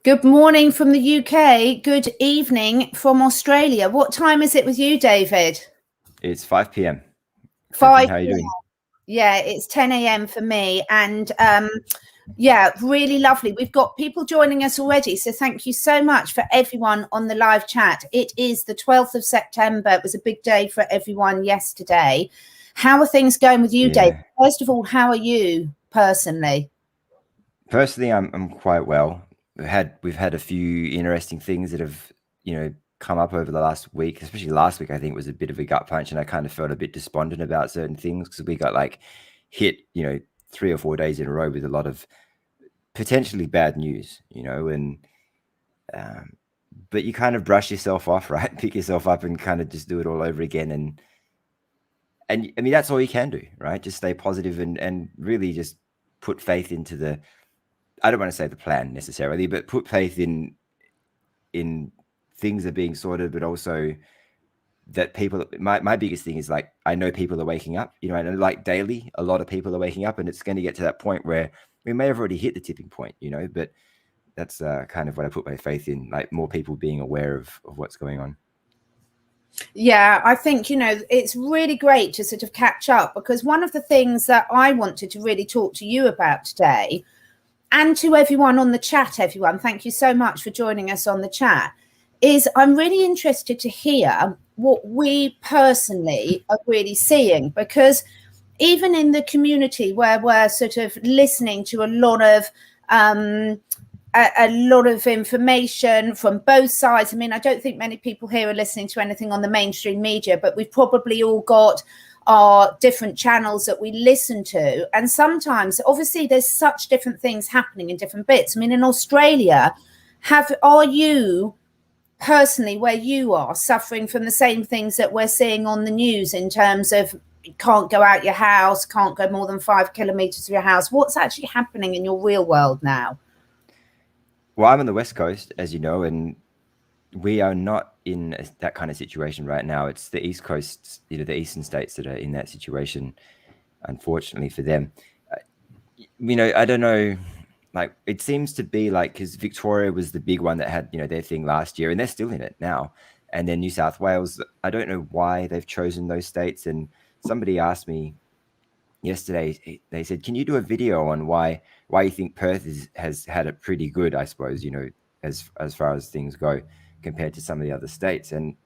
Good morning from the UK. Good evening from Australia. What time is it with you, David? It's 5 p.m. 5. How are you doing? Yeah, it's 10 a.m. for me. And yeah, really lovely. We've got people joining us already. So thank you so much for everyone on the live chat. It is the 12th of September. It was a big day for everyone yesterday. How are things going with you, David? First of all, how are you personally? Personally, I'm quite well. We've had a few interesting things that have, come up over the last week, especially last week. I think was a bit of a gut punch, and I kind of felt a bit despondent about certain things because we got hit, 3 or 4 days in a row with a lot of potentially bad news, and but you kind of brush yourself off, right? Pick yourself up and kind of just do it all over again, and I mean that's all you can do, right? Just stay positive and really just put faith into the. I don't want to say the plan necessarily, but put faith in things are being sorted, but also that people. My biggest thing is I know people are waking up, and daily, a lot of people are waking up, and it's going to get to that point where we may have already hit the tipping point, but that's kind of what I put my faith in, more people being aware of what's going on. Yeah, I think, it's really great to sort of catch up because one of the things that I wanted to really talk to you about today and to everyone on the chat, everyone, thank you so much for joining us on the chat, is I'm really interested to hear what we personally are really seeing, because even in the community where we're sort of listening to a lot of information from both sides. I mean, I don't think many people here are listening to anything on the mainstream media, but we've probably all got our different channels that we listen to. And sometimes, obviously, there's such different things happening in different bits. I mean, in Australia, are you personally, where you are, suffering from the same things that we're seeing on the news in terms of you can't go out your house, can't go more than 5 kilometers from your house? What's actually happening in your real world now? Well, I'm on the West Coast, as you know, and we are not in that kind of situation right now. It's the East Coast, the eastern states that are in that situation, unfortunately for them. I don't know, it seems to be because Victoria was the big one that had, their thing last year, and they're still in it now. And then New South Wales, I don't know why they've chosen those states. And somebody asked me yesterday, they said, can you do a video on why you think Perth has had it pretty good, I suppose, as far as things go compared to some of the other states. And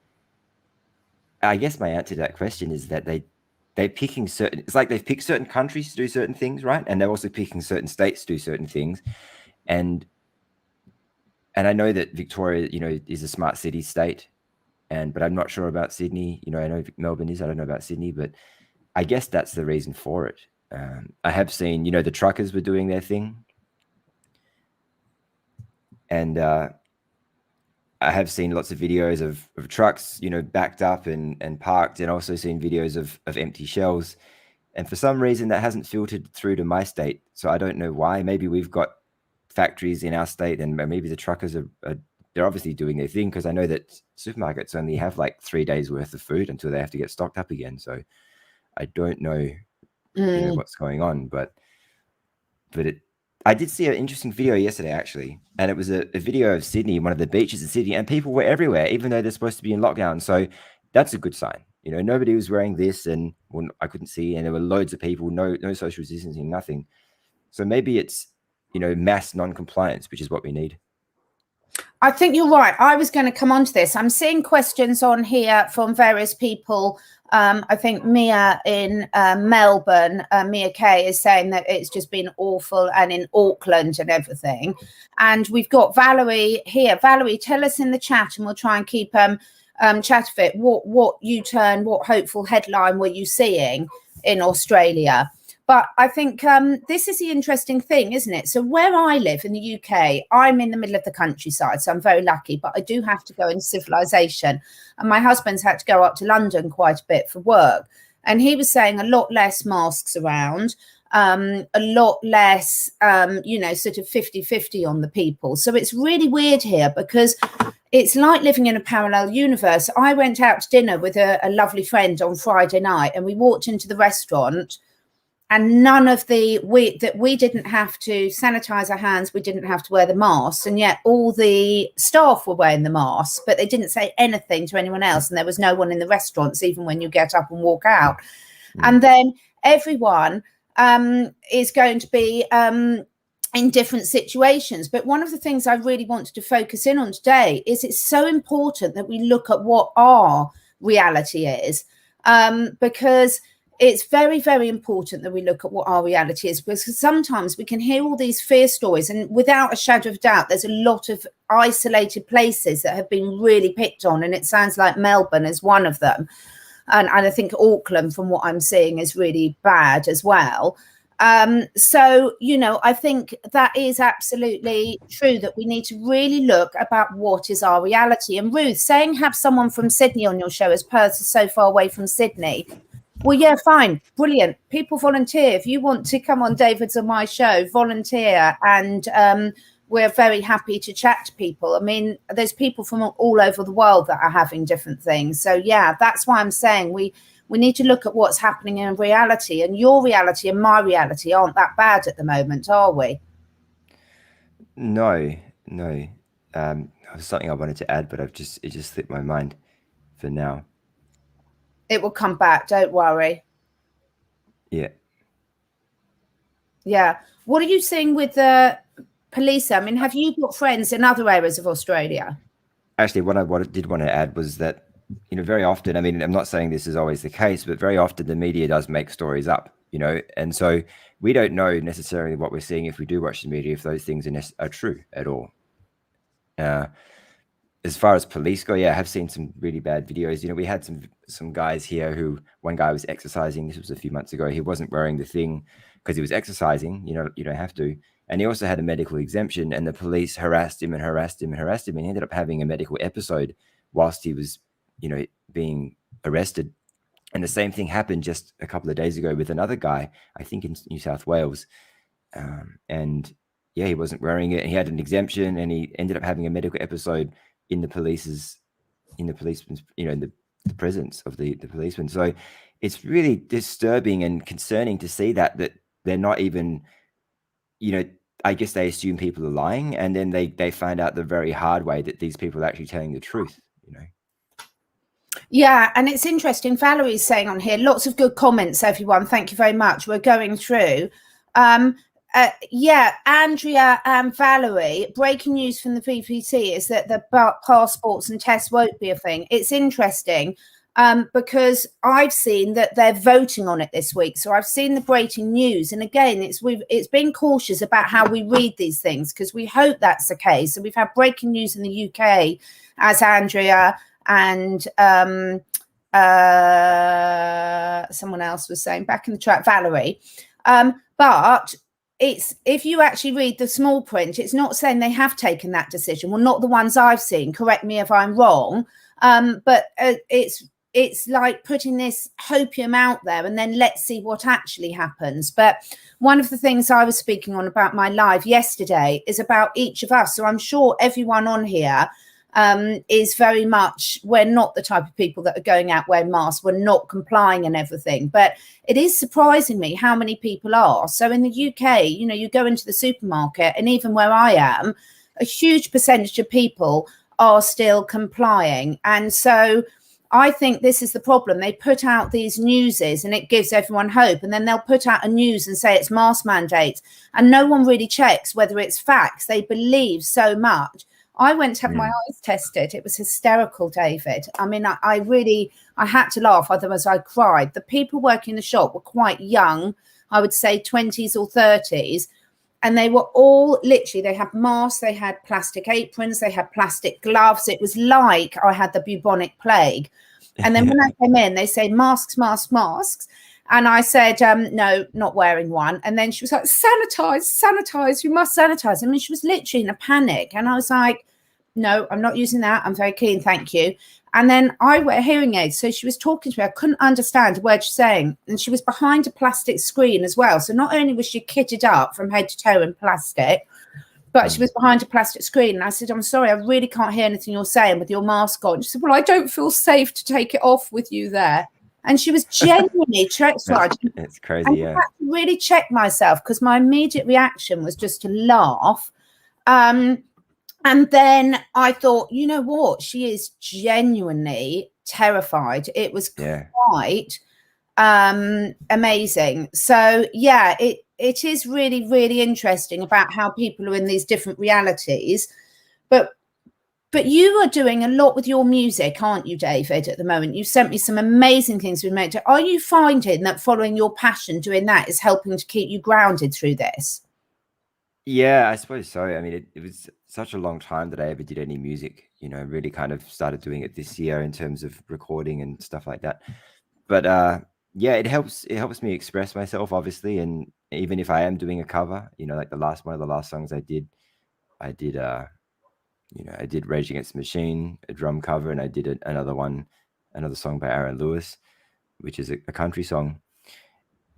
I guess my answer to that question is that they're picking certain, it's like they've picked certain countries to do certain things, right? And they're also picking certain states to do certain things. And I know that Victoria, is a smart city state, but I'm not sure about Sydney. I know Melbourne is, I don't know about Sydney, but I guess that's the reason for it. I have seen, the truckers were doing their thing. And I have seen lots of videos of trucks, backed up and parked, and also seen videos of empty shells. And for some reason that hasn't filtered through to my state. So I don't know why. Maybe we've got factories in our state, and maybe the truckers they're obviously doing their thing, because I know that supermarkets only have 3 days worth of food until they have to get stocked up again. So I don't know, what's going on, but I did see an interesting video yesterday, actually, and it was a video of Sydney, one of the beaches in Sydney, and people were everywhere, even though they're supposed to be in lockdown. So that's a good sign. Nobody was wearing this, and I couldn't see, and there were loads of people, no social distancing, nothing. So maybe it's, mass non-compliance, which is what we need. I think you're right. I was going to come on to this. I'm seeing questions on here from various people. I think Mia in Melbourne, Mia K, is saying that it's just been awful, and in Auckland and everything. And we've got Valerie here. Valerie, tell us in the chat, and we'll try and keep chat of it. What U-turn, what hopeful headline were you seeing in Australia? But I think this is the interesting thing, isn't it? So where I live in the UK, I'm in the middle of the countryside, so I'm very lucky, but I do have to go into civilization. And my husband's had to go up to London quite a bit for work. And he was saying a lot less masks around, a lot less, sort of 50-50 on the people. So it's really weird here, because it's like living in a parallel universe. I went out to dinner with a lovely friend on Friday night, and we walked into the restaurant, and none of we didn't have to sanitize our hands, we didn't have to wear the masks, and yet all the staff were wearing the masks, but they didn't say anything to anyone else, and there was no one in the restaurants even when you get up and walk out. And then everyone is going to be in different situations. But one of the things I really wanted to focus in on today is it's so important that we look at what our reality is, because it's very, very important that we look at what our reality is, because sometimes we can hear all these fear stories, and without a shadow of doubt, there's a lot of isolated places that have been really picked on, and it sounds like Melbourne is one of them. And I think Auckland, from what I'm seeing, is really bad as well. So, you know, I think that is absolutely true, that we need to really look about what is our reality. And Ruth, saying have someone from Sydney on your show as Perth is so far away from Sydney. Well, yeah, fine. Brilliant. People volunteer. If you want to come on David's or my show, volunteer. And we're very happy to chat to people. I mean, there's people from all over the world that are having different things. So, yeah, that's why I'm saying we need to look at what's happening in reality. And your reality and my reality aren't that bad at the moment, are we? No. There was something I wanted to add, but it just slipped my mind for now. It will come back, don't worry. Yeah. What are you seeing with the police? I mean, have you got friends in other areas of Australia? Actually, what I did want to add was that, you know, very often, I mean, I'm not saying this is always the case, but very often the media does make stories up, you know, and so we don't know necessarily what we're seeing if we do watch the media, if those things are true at all. As far as police go, yeah, I have seen some really bad videos. You know, we had some guys here who, one guy was exercising. This was a few months ago. He wasn't wearing the thing because he was exercising. You know, you don't have to. And he also had a medical exemption, and the police harassed him and harassed him and harassed him. And he ended up having a medical episode whilst he was, you know, being arrested. And the same thing happened just a couple of days ago with another guy, I think in New South Wales. And yeah, he wasn't wearing it, and he had an exemption, and he ended up having a medical episode in the policeman's, you know, in the presence of the policeman. So it's really disturbing and concerning to see that they're not even, you know, I guess they assume people are lying, and then they find out the very hard way that these people are actually telling the truth, you know. Yeah, and it's interesting. Valerie's saying on here, lots of good comments, everyone. Thank you very much. We're going through. Yeah, Andrea and Valerie, breaking news from the VPT is that the passports and tests won't be a thing. It's interesting because I've seen that they're voting on it this week. So I've seen the breaking news. And again, it's been cautious about how we read these things, because we hope that's the case. So we've had breaking news in the UK, as Andrea and someone else was saying back in the chat, Valerie. But if you actually read the small print, it's not saying they have taken that decision. Well, not the ones I've seen. Correct me if I'm wrong. But it's like putting this hopium out there and then let's see what actually happens. But one of the things I was speaking on about my live yesterday is about each of us. So I'm sure everyone on here is very much, we're not the type of people that are going out wearing masks, we're not complying and everything, but it is surprising me how many people are. So in the UK, you know, you go into the supermarket, and even where I am, a huge percentage of people are still complying. And so I think this is the problem. They put out these newses and it gives everyone hope, and then they'll put out a news and say it's mask mandates, and no one really checks whether it's facts. They believe so much. I went to have my eyes tested. It was hysterical, David. I mean, I had to laugh, otherwise I cried. The people working in the shop were quite young, I would say 20s or 30s. And they were all literally, they had masks, they had plastic aprons, they had plastic gloves. It was like I had the bubonic plague. And then when I came in, they say masks, masks, masks. And I said, no, not wearing one. And then she was like, sanitize, you must sanitize. I mean, she was literally in a panic. And I was like, no, I'm not using that. I'm very keen, thank you. And then I wear hearing aids. So she was talking to me. I couldn't understand a word she's saying. And she was behind a plastic screen as well. So not only was she kitted up from head to toe in plastic, but she was behind a plastic screen. And I said, I'm sorry, I really can't hear anything you're saying with your mask on. She said, well, I don't feel safe to take it off with you there. And she was genuinely it's crazy, yeah. I had to really check myself because my immediate reaction was just to laugh. And then I thought, you know what? She is genuinely terrified. It was quite amazing. So yeah, it is really, really interesting about how people are in these different realities. But you are doing a lot with your music, aren't you, David, at the moment? You sent me some amazing things we've made. Are you finding that following your passion, doing that is helping to keep you grounded through this? Yeah, I suppose so. I mean, it was such a long time that I ever did any music, you know, really kind of started doing it this year in terms of recording and stuff like that. But yeah, it helps me express myself, obviously. And even if I am doing a cover, you know, like one of the last songs I did, you know, I did Rage Against the Machine, a drum cover, and I did another song by Aaron Lewis, which is a country song.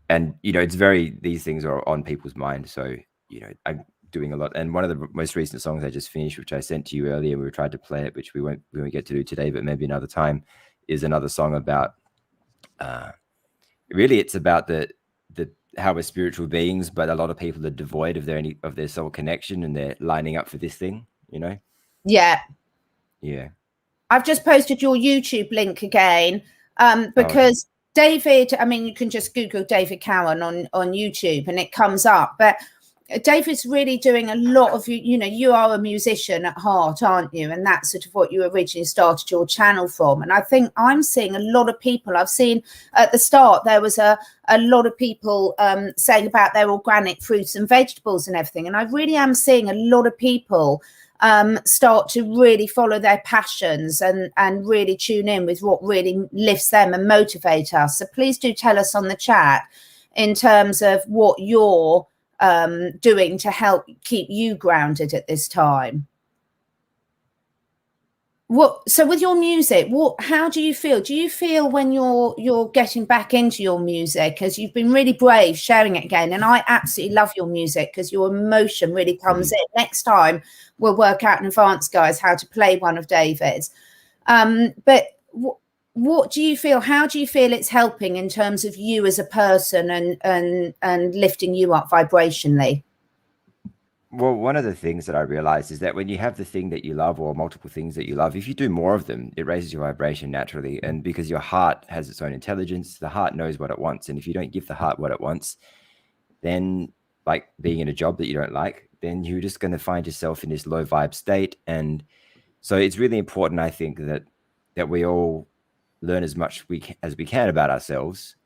And, you know, these things are on people's mind. So, you know, I'm doing a lot. And one of the most recent songs I just finished, which I sent to you earlier, we tried to play it, which we won't get to do today, but maybe another time, is another song about, really it's about how we're spiritual beings, but a lot of people are devoid of their soul connection, and they're lining up for this thing, you know? Yeah. I've just posted your YouTube link again, because David, I mean, you can just Google David Cowan on YouTube and it comes up. But David's really doing a lot of, you know, you are a musician at heart, aren't you? And that's sort of what you originally started your channel from. And I think I'm seeing a lot of people, I've seen at the start, there was a lot of people saying about their organic fruits and vegetables and everything. And I really am seeing a lot of people start to really follow their passions and really tune in with what really lifts them and motivate us. So please do tell us on the chat in terms of what you're doing to help keep you grounded at this time. So with your music, how do you feel? Do you feel when you're getting back into your music, because you've been really brave sharing it again, and I absolutely love your music because your emotion really comes in. Next time we'll work out in advance, guys, how to play one of David's. But what do you feel? How do you feel it's helping in terms of you as a person and lifting you up vibrationally? Well, one of the things that I realized is that when you have the thing that you love, or multiple things that you love, if you do more of them, it raises your vibration naturally. And because your heart has its own intelligence, the heart knows what it wants. And if you don't give the heart what it wants, then, like being in a job that you don't like, then you're just going to find yourself in this low vibe state. And so it's really important, I think, that we all learn as much as we can about ourselves,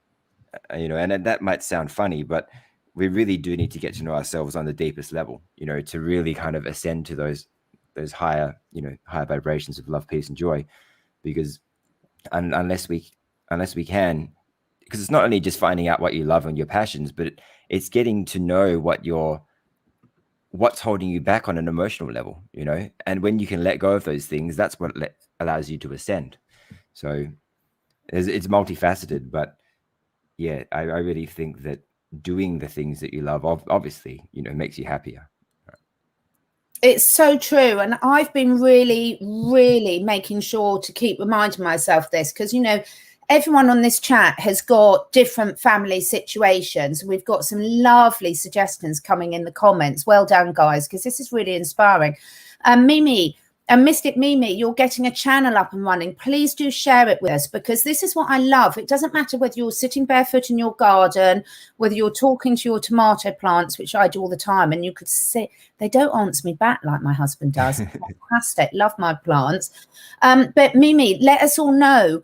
you know, and that might sound funny, but we really do need to get to know ourselves on the deepest level, you know, to really kind of ascend to those higher, you know, higher vibrations of love, peace, and joy. Because unless we can, because it's not only just finding out what you love and your passions, but it's getting to know what's holding you back on an emotional level, you know. And when you can let go of those things, that's what allows you to ascend. So it's multifaceted, but yeah, I really think that doing the things that you love, obviously, you know, makes you happier. It's so true. And I've been really, really making sure to keep reminding myself this, because, you know, everyone on this chat has got different family situations. We've got some lovely suggestions coming in the comments. Well done, guys, because this is really inspiring. Mimi, Mystic Mimi, you're getting a channel up and running. Please do share it with us, because this is what I love. It doesn't matter whether you're sitting barefoot in your garden, whether you're talking to your tomato plants, which I do all the time, and you could see they don't answer me back like my husband does. Fantastic. Love my plants. But Mimi, let us all know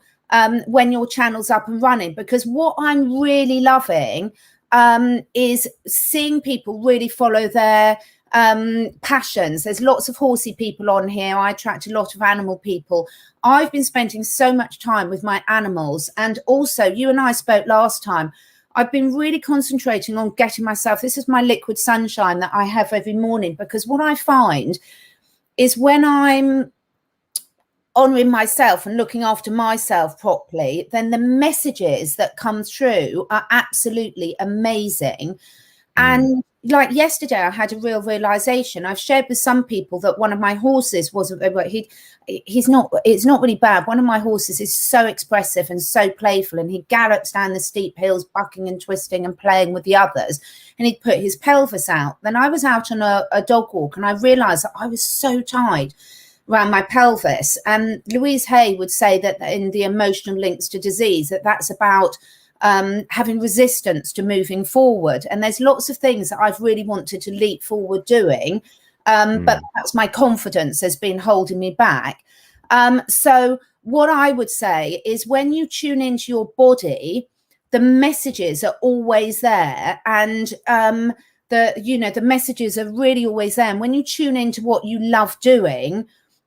when your channel's up and running, because what I'm really loving is seeing people really follow their passions. There's lots of horsey people on here. I attract a lot of animal people. I've been spending so much time with my animals, and also you and I spoke last time. I've been really concentrating on getting myself, this is my liquid sunshine that I have every morning, because what I find is when I'm honoring myself and looking after myself properly, then the messages that come through are absolutely amazing. And like yesterday, I had a real realization. I've shared with some people that one of my horses wasn't, it's not really bad. One of my horses is so expressive and so playful, and he gallops down the steep hills, bucking and twisting and playing with the others, and he'd put his pelvis out. Then I was out on a dog walk, and I realized that I was so tired around my pelvis. And Louise Hay would say that in the emotional links to disease, that's about having resistance to moving forward. And there's lots of things that I've really wanted to leap forward doing, but that's my confidence has been holding me back. So what I would say is, when you tune into your body, the messages are always there, and the messages are really always there. And when you tune into what you love doing,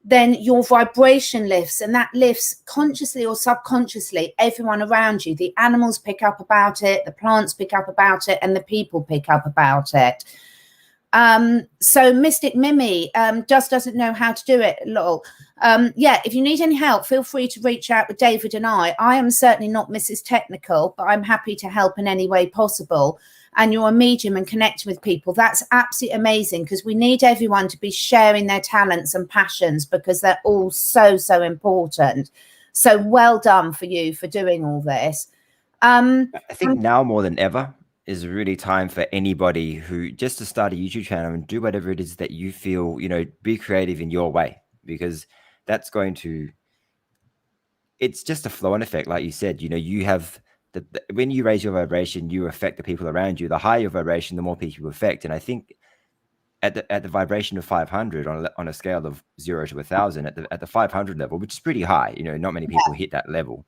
then your vibration lifts, and that lifts consciously or subconsciously everyone around you. The animals pick up about it, the plants pick up about it, and the people pick up about it. So Mystic Mimi just doesn't know how to do it, lol. Yeah, if you need any help, feel free to reach out with David and I. I am certainly not Mrs. Technical, but I'm happy to help in any way possible. And you're a medium and connecting with people. That's absolutely amazing, because we need everyone to be sharing their talents and passions, because they're all so, so important. So well done for you for doing all this. I think now more than ever is really time for anybody who just to start a YouTube channel and do whatever it is that you feel, be creative in your way, because that's going to, it's just a flow-on effect. Like you said, you have when you raise your vibration, you affect the people around you. The higher your vibration, the more people you affect. And I think at the vibration of 500 on a scale of 0 to 1,000, at the 500 level, which is pretty high, not many people hit that level.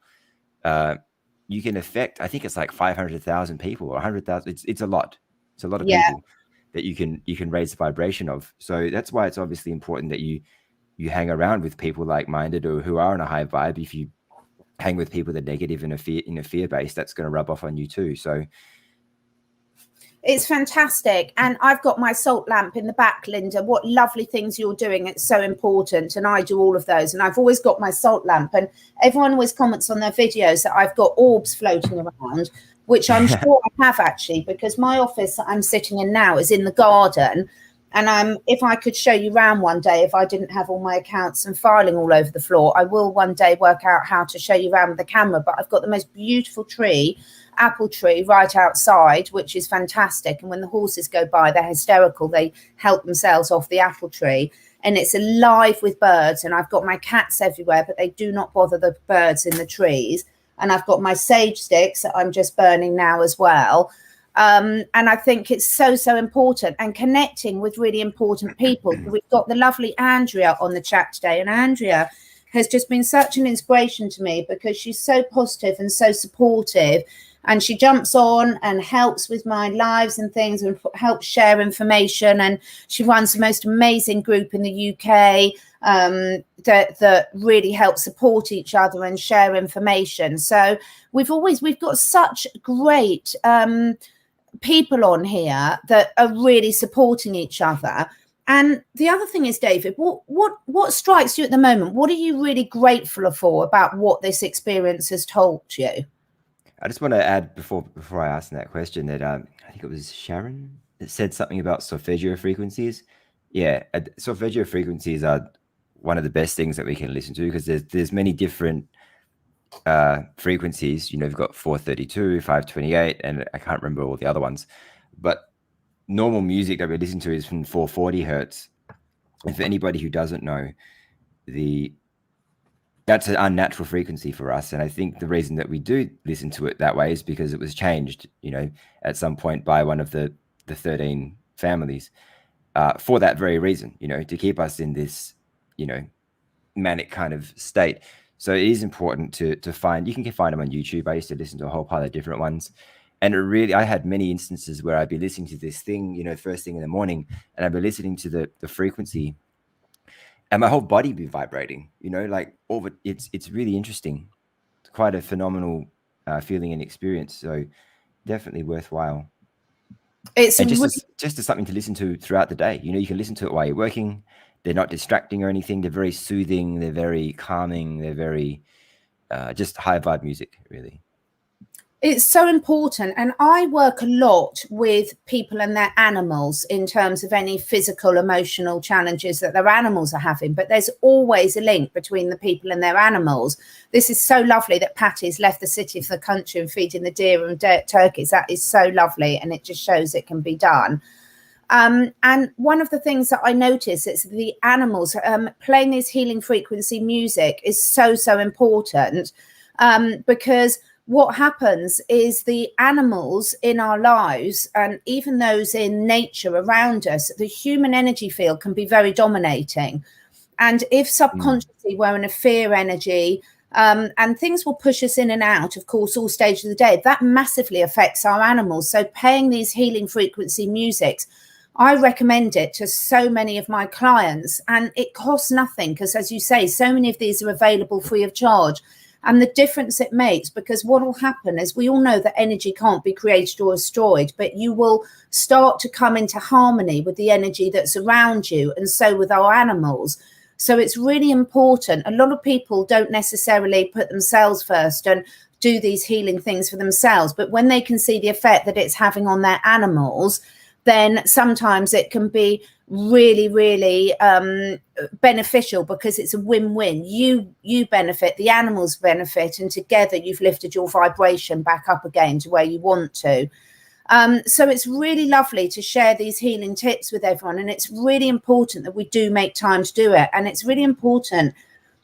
You can affect, I think it's like 500,000 people or 100,000. It's a lot. It's a lot of people that you can raise the vibration of. So that's why it's obviously important that you hang around with people like-minded or who are on a high vibe. If you hang with people that are negative in a fear base, that's going to rub off on you too. So it's fantastic. And I've got my salt lamp in the back, Linda. What lovely things you're doing. It's so important. And I do all of those. And I've always got my salt lamp. And everyone always comments on their videos that I've got orbs floating around, which I'm sure I have actually, because my office that I'm sitting in now is in the garden. And if I could show you around one day, if I didn't have all my accounts and filing all over the floor, I will one day work out how to show you around with the camera. But I've got the most beautiful apple tree right outside, which is fantastic. And when the horses go by, they're hysterical. They help themselves off the apple tree. And it's alive with birds. And I've got my cats everywhere, but they do not bother the birds in the trees. And I've got my sage sticks that I'm just burning now as well. And I think it's so, so important, and connecting with really important people. We've got the lovely Andrea on the chat today, and Andrea has just been such an inspiration to me, because she's so positive and so supportive, and she jumps on and helps with my lives and things, and helps share information. And she runs the most amazing group in the UK that really help support each other and share information. So we've got such great people on here that are really supporting each other. And the other thing is, David, what strikes you at the moment? What are you really grateful for about what this experience has told you? I just want to add before I ask that question that I think it was Sharon that said something about solfeggio frequencies. Yeah, solfeggio frequencies are one of the best things that we can listen to, because there's many different frequencies. You've got 432, 528, and I can't remember all the other ones, but normal music that we listen to is from 440 hertz. And for anybody who doesn't know, that's an unnatural frequency for us. And I think the reason that we do listen to it that way is because it was changed, at some point by one of the 13 families for that very reason, to keep us in this, manic kind of state. So it is important to find, you can find them on YouTube. I used to listen to a whole pile of different ones. And I had many instances where I'd be listening to this thing, first thing in the morning, and I'd be listening to the frequency, and my whole body be vibrating, it's really interesting. It's quite a phenomenal feeling and experience. So definitely worthwhile. It's just as something to listen to throughout the day. You can listen to it while you're working. They're not distracting or anything. They're very soothing. They're very calming. They're very just high vibe music, really. It's so important. And I work a lot with people and their animals in terms of any physical, emotional challenges that their animals are having. But there's always a link between the people and their animals. This is so lovely that Patty's left the city for the country and feeding the deer and turkeys. That is so lovely. And it just shows it can be done. And one of the things that I notice is the animals playing this healing frequency music is so, so important, because what happens is the animals in our lives, and even those in nature around us, the human energy field can be very dominating. And if subconsciously we're in a fear energy, and things will push us in and out, of course, all stages of the day, that massively affects our animals. So paying these healing frequency musics, I recommend it to so many of my clients, and it costs nothing because, as you say, so many of these are available free of charge. And the difference it makes, because what will happen is, we all know that energy can't be created or destroyed, but you will start to come into harmony with the energy that's around you, and so with our animals. So it's really important. A lot of people don't necessarily put themselves first and do these healing things for themselves, but when they can see the effect that it's having on their animals, then sometimes it can be really, really beneficial, because it's a win-win. You benefit, the animals benefit, and together you've lifted your vibration back up again to where you want to. So it's really lovely to share these healing tips with everyone, and it's really important that we do make time to do it. And it's really important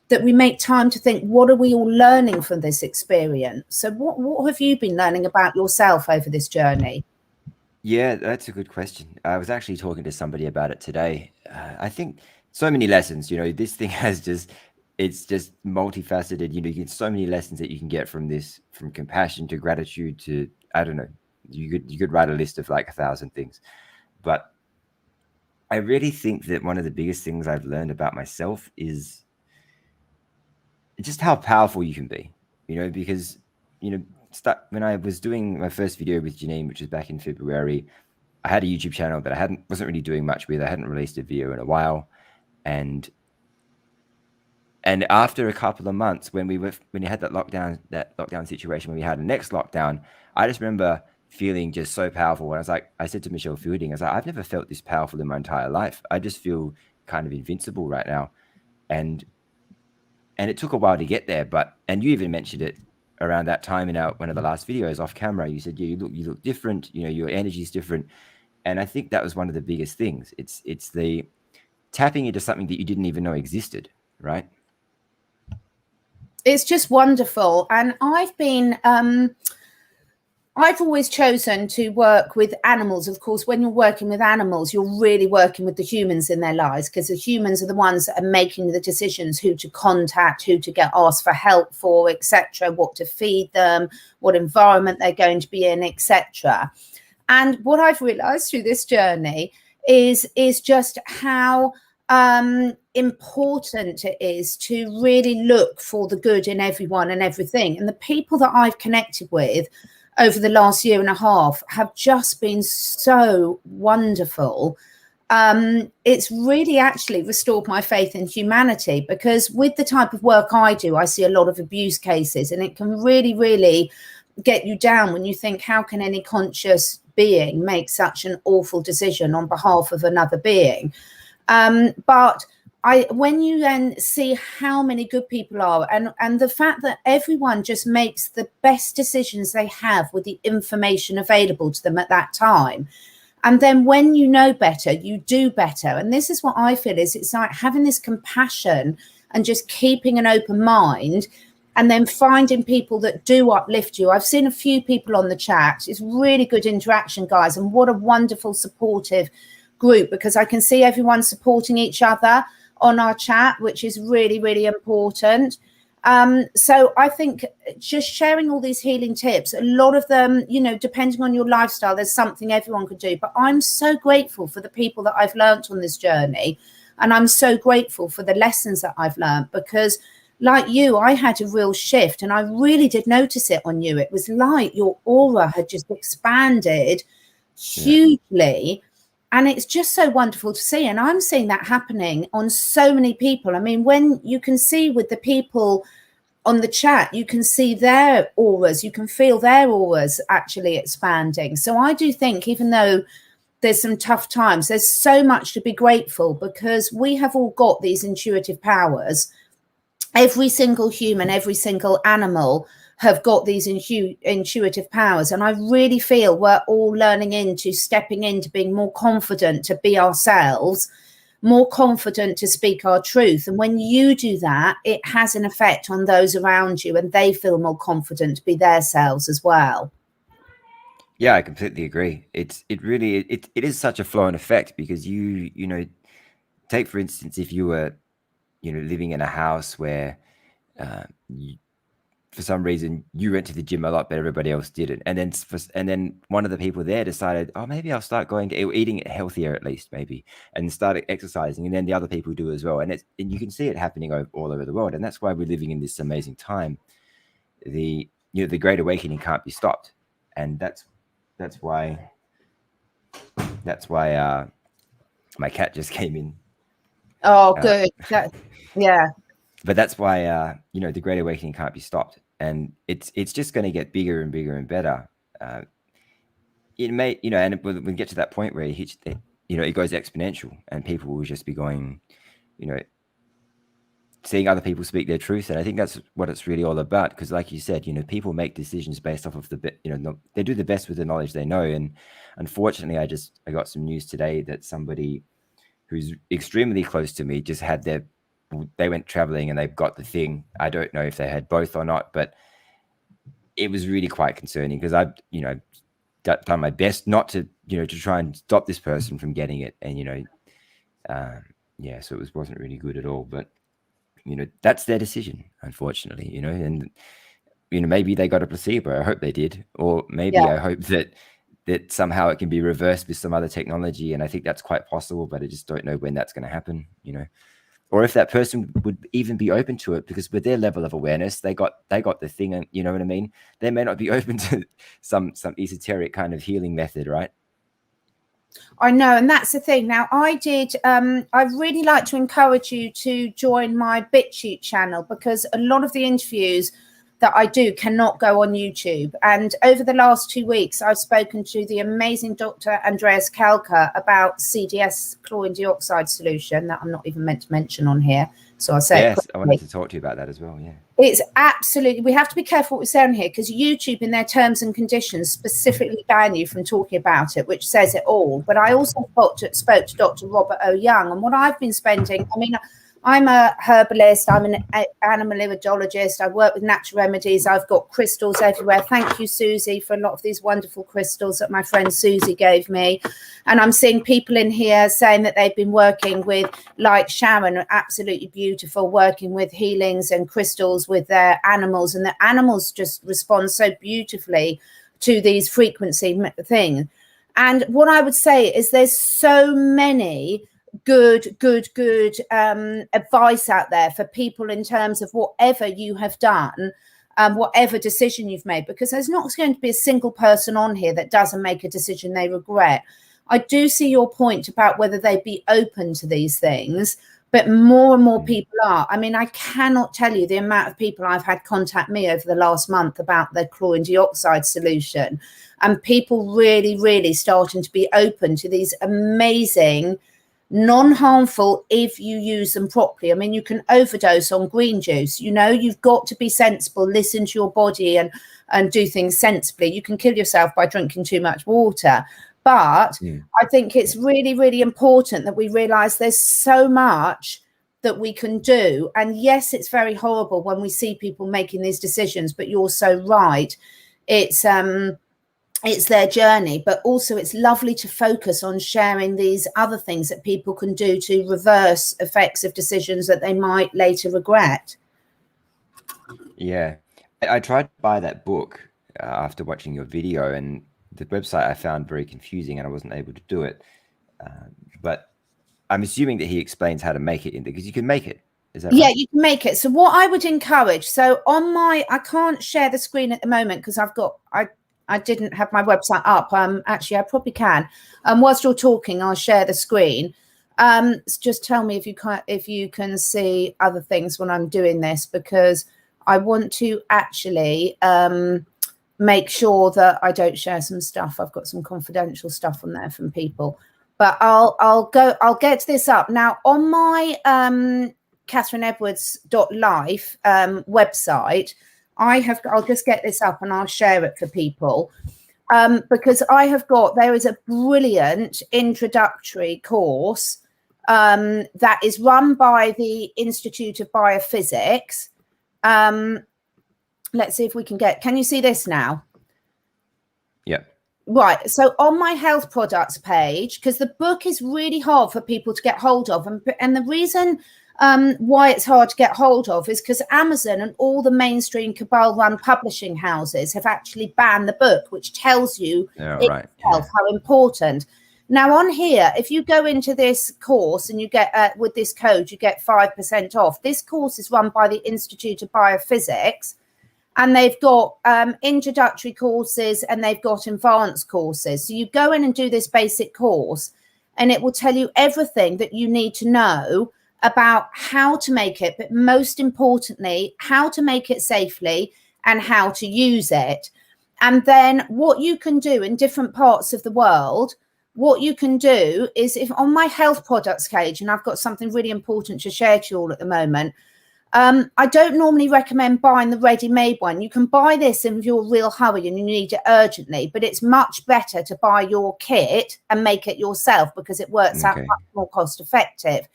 that we make time to think, what are we all learning from this experience? So what have you been learning about yourself over this journey? Yeah, that's a good question. I was actually talking to somebody about it today. I think so many lessons, this thing it's just multifaceted. You get so many lessons that you can get from this, from compassion to gratitude to, I don't know, you could write a list of like 1,000 things. But I really think that one of the biggest things I've learned about myself is just how powerful you can be, because, when I was doing my first video with Janine, which was back in February, I had a YouTube channel that I wasn't really doing much with. I hadn't released a video in a while. And after a couple of months, when you had that lockdown situation, when we had the next lockdown, I just remember feeling just so powerful. And I said to Michelle Fielding, I was like, I've never felt this powerful in my entire life. I just feel kind of invincible right now. And it took a while to get there, and you even mentioned it around that time in one of the last videos off camera. You said, yeah, you look different, your energy is different. And I think that was one of the biggest things. It's the tapping into something that you didn't even know existed, right? It's just wonderful. And I've always chosen to work with animals. Of course, when you're working with animals, you're really working with the humans in their lives, because the humans are the ones that are making the decisions, who to contact, who to get asked for help for, etc., what to feed them, what environment they're going to be in, etc. And what I've realized through this journey is just how important it is to really look for the good in everyone and everything. And the people that I've connected with over the last year and a half have just been so wonderful. It's really actually restored my faith in humanity, because with the type of work I do, I see a lot of abuse cases, and it can really, really get you down when you think, how can any conscious being make such an awful decision on behalf of another being? But when you then see how many good people are, and the fact that everyone just makes the best decisions they have with the information available to them at that time. And then when you know better, you do better. And this is what I feel is, it's like having this compassion and just keeping an open mind, and then finding people that do uplift you. I've seen a few people on the chat. It's really good interaction, guys. And what a wonderful, supportive group, because I can see everyone supporting each other on our chat, which is really, really important. So I think just sharing all these healing tips, a lot of them, depending on your lifestyle, there's something everyone could do. But I'm so grateful for the people that I've learned on this journey. And I'm so grateful for the lessons that I've learned, because like you, I had a real shift, and I really did notice it on you. It was like your aura had just expanded hugely. And it's just so wonderful to see. And I'm seeing that happening on so many people. I mean, when you can see with the people on the chat, you can see their auras, you can feel their auras actually expanding. So I do think, even though there's some tough times, there's so much to be grateful, because we have all got these intuitive powers. Every single human, every single animal have got these intuitive powers. And I really feel we're all learning into stepping into being more confident to be ourselves, more confident to speak our truth. And when you do that, it has an effect on those around you, and they feel more confident to be themselves as well. Yeah, I completely agree. It is such a flow and effect, because you know, take for instance, if you were, you know, living in a house where for some reason you went to the gym a lot, but everybody else didn't, and then one of the people there decided, oh, maybe I'll start going to eating healthier, at least maybe, and started exercising, and then the other people do as well, and you can see it happening all over the world. And that's why we're living in this amazing time. The Great Awakening can't be stopped, and that's why my cat just came in. Oh, good. Yeah. But that's why you know, the Great Awakening can't be stopped, and it's just going to get bigger and bigger and better. It may, you know, and when we get to that point where it goes exponential, and people will just be going, you know, seeing other people speak their truth. And I think that's what it's really all about, because like you said, you know, people make decisions based off of they do the best with the knowledge they know. And unfortunately, I got some news today that somebody who's extremely close to me just had they went traveling and they've got the thing. I don't know if they had both or not, but it was really quite concerning, because I've, you know, done my best not to, you know, to try and stop this person from getting it. And, you know, yeah, so it wasn't really good at all. But, you know, that's their decision, unfortunately, you know, and, you know, maybe they got a placebo. I hope they did. Or maybe I hope that somehow it can be reversed with some other technology. And I think that's quite possible, but I just don't know when that's going to happen, you know, or if that person would even be open to it, because with their level of awareness, they got the thing, and you know what I mean? They may not be open to some esoteric kind of healing method, right? I know, and that's the thing. Now, I'd really like to encourage you to join my BitChute channel, because a lot of the interviews that I do cannot go on YouTube. And over the last 2 weeks, I've spoken to the amazing Dr. Andreas Kalka about CDS, chlorine dioxide solution, that I'm not even meant to mention on here. So I'll say yes, I wanted to talk to you about that as well. Yeah. It's absolutely, we have to be careful what we say on here, because YouTube in their terms and conditions specifically ban you from talking about it, which says it all. But I also spoke to Dr. Robert O. Young, and what I've been spending, I mean, I'm a herbalist, I'm an animal iridologist, I work with natural remedies, I've got crystals everywhere. Thank you, Susie, for a lot of these wonderful crystals that my friend Susie gave me. And I'm seeing people in here saying that they've been working with, like Sharon, absolutely beautiful, working with healings and crystals with their animals. And the animals just respond so beautifully to these frequency things. And what I would say is there's so many good advice out there for people in terms of whatever you have done, whatever decision you've made, because there's not going to be a single person on here that doesn't make a decision they regret. I do see your point about whether they'd be open to these things, but more and more people are. I mean, I cannot tell you the amount of people I've had contact me over the last month about the chlorine dioxide solution, and people really starting to be open to these amazing, non-harmful, if you use them properly. I mean, you can overdose on green juice, you know, you've got to be sensible, listen to your body and do things sensibly. You can kill yourself by drinking too much water. But I think it's really important that we realize there's so much that we can do. And yes, it's very horrible when we see people making these decisions, but you're so right. It's their journey, but also it's lovely to focus on sharing these other things that people can do to reverse effects of decisions that they might later regret. Yeah, I tried to buy that book after watching your video, and the website I found very confusing, and I wasn't able to do it. But I'm assuming that he explains how to make it in there, because you can make it. Is that right? Yeah, you can make it. So what I would encourage, so I can't share the screen at the moment because I didn't have my website up. Actually, I probably can. Whilst you're talking, I'll share the screen. Just tell me if you can see other things when I'm doing this, because I want to actually make sure that I don't share some stuff. I've got some confidential stuff on there from people, but I'll get this up now on my catherineedwards.life website. I'll just get this up and I'll share it for people, because there is a brilliant introductory course that is run by the Institute of Biophysics. Let's see if we can you see this now? Yeah. Right. So on my health products page, because the book is really hard for people to get hold of. And the reason why it's hard to get hold of is because Amazon and all the mainstream cabal run publishing houses have actually banned the book, which tells you how important. Now on here, if you go into this course and you get with this code, you get 5% off. This course is run by the Institute of Biophysics, and they've got introductory courses and they've got advanced courses. So you go in and do this basic course and it will tell you everything that you need to know about how to make it, but most importantly, how to make it safely and how to use it. And then what you can do in different parts of the world, what you can do is, if on my health products page, and I've got something really important to share to you all at the moment, I don't normally recommend buying the ready-made one. You can buy this if you're real hurry and you need it urgently, but it's much better to buy your kit and make it yourself because it works out much more cost effective.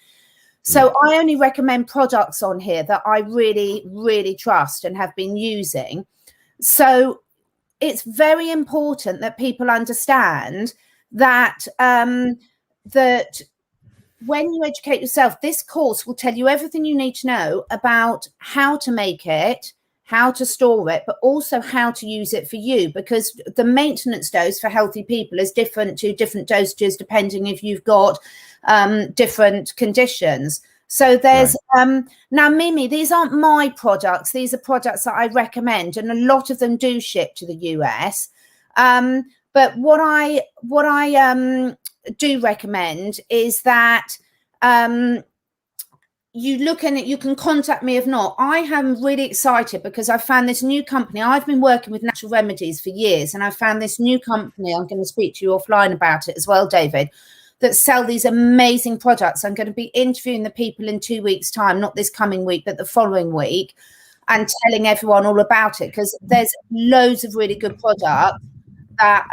So I only recommend products on here that I really, really trust and have been using. So it's very important that people understand that that when you educate yourself, this course will tell you everything you need to know about how to make it, how to store it, but also how to use it for you, because the maintenance dose for healthy people is different to different dosages depending if you've got different conditions. So there's now, Mimi, these aren't my products. These are products that I recommend, and a lot of them do ship to the US. But what I do recommend is that you look in it, you can contact me. If not, I am really excited because I found this new company. I've been working with natural remedies for years, and I found this new company. I'm going to speak to you offline about it as well, David, that sell these amazing products. I'm going to be interviewing the people in 2 weeks' time, not this coming week, but the following week, and telling everyone all about it, because there's loads of really good products that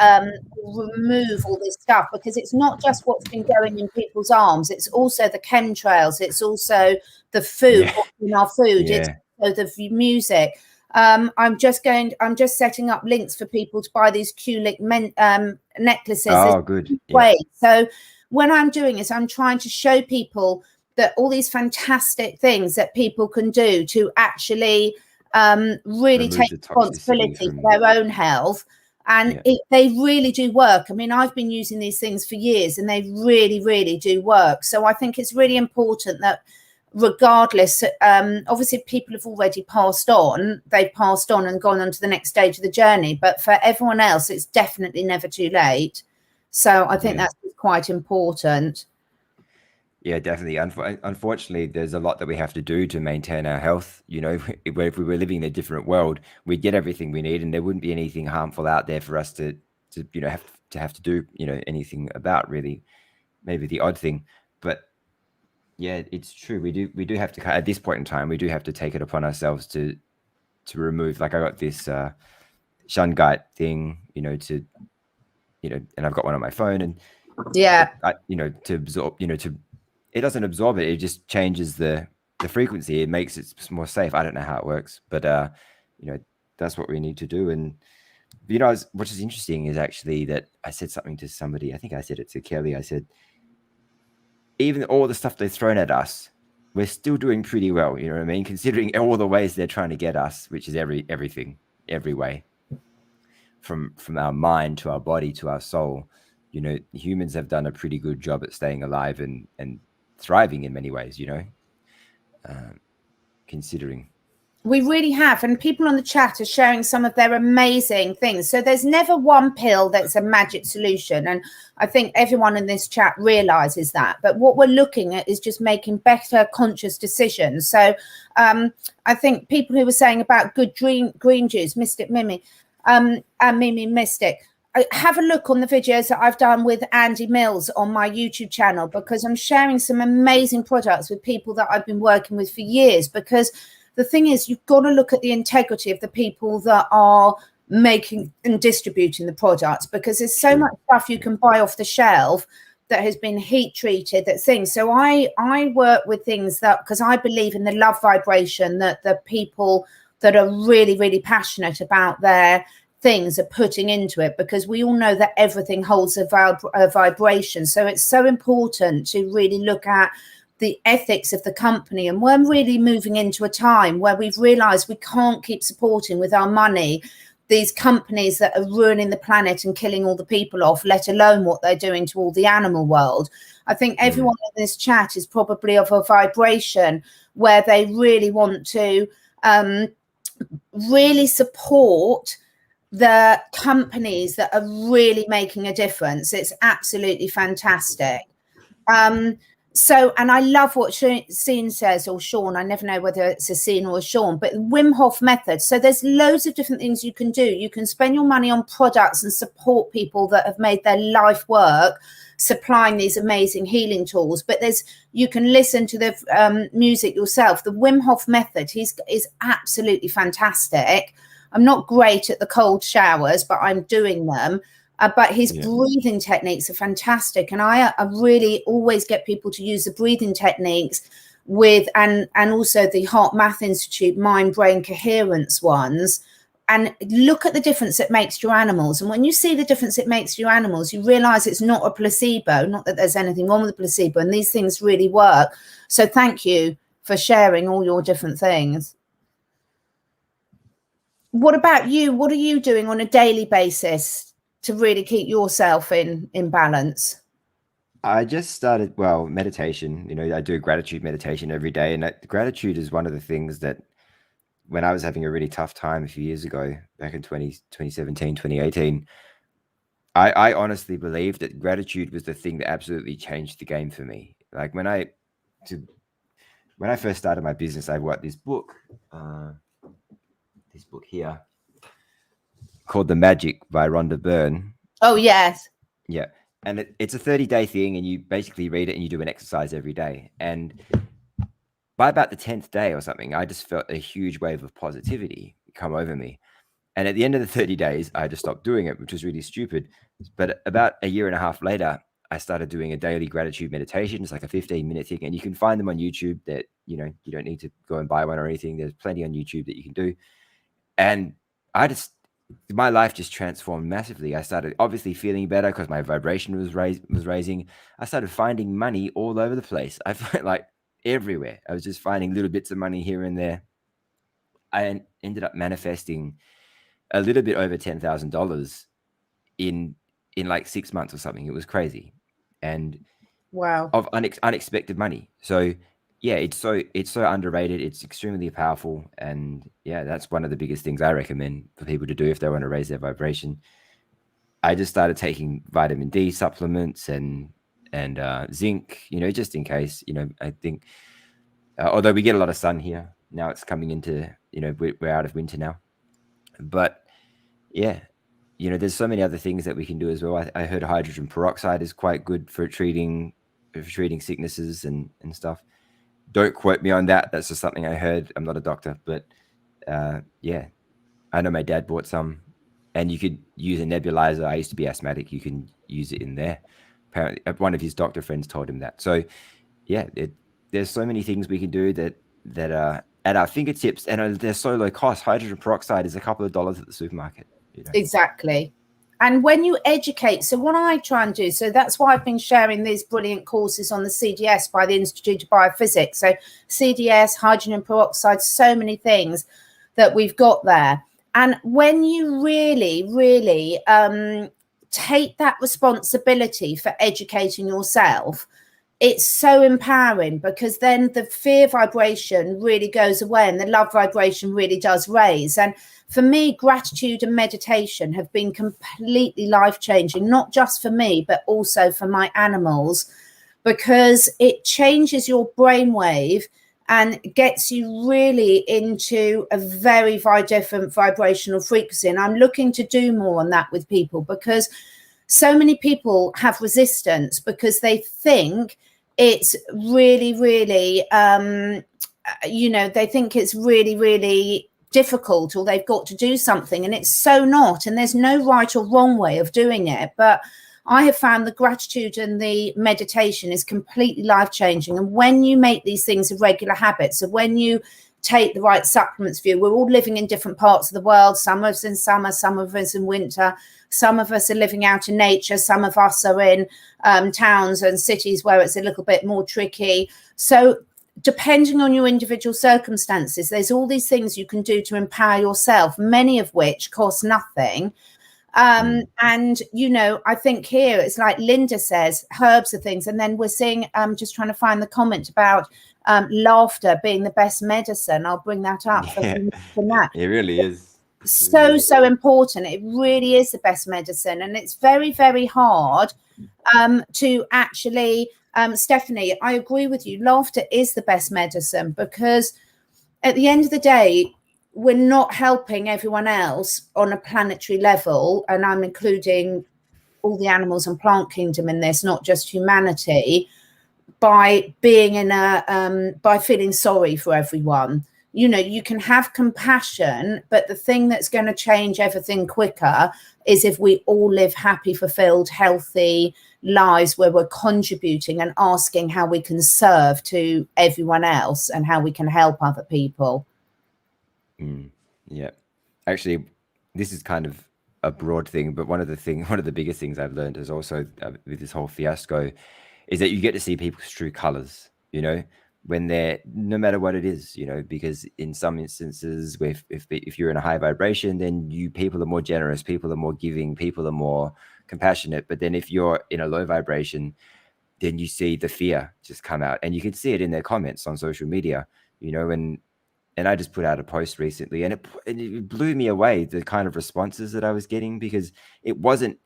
remove all this stuff, because it's not just what's been going in people's arms, it's also the chemtrails, it's also the food, what's in our food, it's also the music. I'm just setting up links for people to buy these Q-link necklaces. Oh, good. So when I'm doing this, I'm trying to show people that all these fantastic things that people can do to actually really take responsibility for their own health. And they really do work. I mean, I've been using these things for years and they really, really do work. So I think it's really important that regardless, obviously people have already passed on, they've passed on and gone on to the next stage of the journey. But for everyone else, it's definitely never too late. So I think that's quite important. Yeah, definitely. Unfortunately, there's a lot that we have to do to maintain our health. You know, if we were living in a different world, we'd get everything we need, and there wouldn't be anything harmful out there for us to have to do anything about, really. Maybe the odd thing, but yeah, it's true. We do have to, at this point in time, we do have to take it upon ourselves to remove. Like I got this shungite thing, and I've got one on my phone, and to absorb, it doesn't absorb it. It just changes the frequency. It makes it more safe. I don't know how it works, but that's what we need to do. And what is interesting is actually that I said something to somebody. I think I said it to Kelly. I said, even all the stuff they've thrown at us, we're still doing pretty well. You know what I mean? Considering all the ways they're trying to get us, which is everything, every way, from our mind to our body to our soul. Humans have done a pretty good job at staying alive and thriving in many ways, considering. We really have. And people on the chat are sharing some of their amazing things. So there's never one pill that's a magic solution. And I think everyone in this chat realizes that. But what we're looking at is just making better conscious decisions. So I think people who were saying about good green juice, Mystic Mimi, and Mimi Mystic, have a look on the videos that I've done with Andy Mills on my YouTube channel, because I'm sharing some amazing products with people that I've been working with for years. Because the thing is, you've got to look at the integrity of the people that are making and distributing the products, because there's so much stuff you can buy off the shelf that has been heat treated, that things. So I work with things that, because I believe in the love vibration that the people that are really, really passionate about their things are putting into it, because we all know that everything holds a vibration. So it's so important to really look at the ethics of the company. And we're really moving into a time where we've realized we can't keep supporting with our money these companies that are ruining the planet and killing all the people off, let alone what they're doing to all the animal world. I think everyone in this chat is probably of a vibration where they really want to really support the companies that are really making a difference. It's absolutely fantastic. So, and I love what Sean says, or Sean, I never know whether it's a Sean or a Sean, but Wim Hof Method. So there's loads of different things you can do. You can spend your money on products and support people that have made their life work supplying these amazing healing tools. But you can listen to the music yourself. The Wim Hof Method, is absolutely fantastic. I'm not great at the cold showers, but I'm doing them. But his breathing techniques are fantastic. And I really always get people to use the breathing techniques with, and also the Heart Math Institute mind brain coherence ones, and look at the difference it makes to your animals. And when you see the difference it makes to your animals, you realize it's not a placebo, not that there's anything wrong with the placebo, and these things really work. So thank you for sharing all your different things. What about you? What are you doing on a daily basis to really keep yourself in balance? I just started, meditation. I do a gratitude meditation every day. And gratitude is one of the things that, when I was having a really tough time a few years ago, back in 2017, 2018, I honestly believed that gratitude was the thing that absolutely changed the game for me. Like when I first started my business, I wrote this book here called The Magic by Rhonda Byrne. Oh, yes. Yeah. And it's a 30-day thing, and you basically read it and you do an exercise every day. And by about the 10th day or something, I just felt a huge wave of positivity come over me. And at the end of the 30 days, I just stopped doing it, which was really stupid. But about a year and a half later, I started doing a daily gratitude meditation. It's like a 15-minute thing, and you can find them on YouTube. That, you don't need to go and buy one or anything. There's plenty on YouTube that you can do. And my life just transformed massively. I started obviously feeling better because my vibration was raising. I started finding money all over the place. I felt like everywhere. I was just finding little bits of money here and there. I ended up manifesting a little bit over $10,000 in like 6 months or something. It was crazy, and wow, of unexpected money. So yeah, it's so underrated. It's extremely powerful, and yeah, that's one of the biggest things I recommend for people to do if they want to raise their vibration. I just started taking vitamin D supplements and zinc, just in case. I think although we get a lot of sun here now, it's coming into, we're out of winter now, but yeah, there's so many other things that we can do as well. I heard hydrogen peroxide is quite good for treating sicknesses and stuff. Don't quote me on that. That's just something I heard. I'm not a doctor, but yeah, I know my dad bought some, and you could use a nebulizer. I used to be asthmatic. You can use it in there. Apparently, one of his doctor friends told him that. So yeah, there's so many things we can do that are at our fingertips, and they're so low cost. Hydrogen peroxide is a couple of dollars at the supermarket. Exactly. And when you educate, so what I try and do, so that's why I've been sharing these brilliant courses on the CDS by the Institute of Biophysics. So CDS, hydrogen peroxide, so many things that we've got there. And when you really, really take that responsibility for educating yourself, it's so empowering, because then the fear vibration really goes away and the love vibration really does raise. And for me, gratitude and meditation have been completely life-changing, not just for me, but also for my animals, because it changes your brainwave and gets you really into a very, very different vibrational frequency. And I'm looking to do more on that with people, because so many people have resistance because they think it's really, really, they think it's really, really difficult, or they've got to do something, and it's so not. And there's no right or wrong way of doing it. But I have found the gratitude and the meditation is completely life-changing. And when you make these things a regular habit, so when you take the right supplements for you, we're all living in different parts of the world. Some of us in summer, some of us in winter, some of us are living out in nature, some of us are in towns and cities where it's a little bit more tricky. So depending on your individual circumstances, there's all these things you can do to empower yourself, many of which cost nothing. And, I think here it's like Linda says, herbs are things. And then we're seeing, just trying to find the comment about laughter being the best medicine. I'll bring that up. Yeah, it really is. So important. It really is the best medicine. And it's very, very hard to actually, Stephanie, I agree with you. Laughter is the best medicine, because at the end of the day, we're not helping everyone else on a planetary level, and I'm including all the animals and plant kingdom in this, not just humanity, by being in by feeling sorry for everyone. You can have compassion, but the thing that's going to change everything quicker is if we all live happy, fulfilled, healthy lives where we're contributing and asking how we can serve to everyone else and how we can help other people. Yeah, actually, this is kind of a broad thing, but one of the biggest things I've learned is also with this whole fiasco is that you get to see people's true colors, when they're, no matter what it is, because in some instances, if you're in a high vibration, then people are more generous, people are more giving, people are more compassionate. But then if you're in a low vibration, then you see the fear just come out, and you can see it in their comments on social media, and I just put out a post recently, and it blew me away, the kind of responses that I was getting, because it wasn't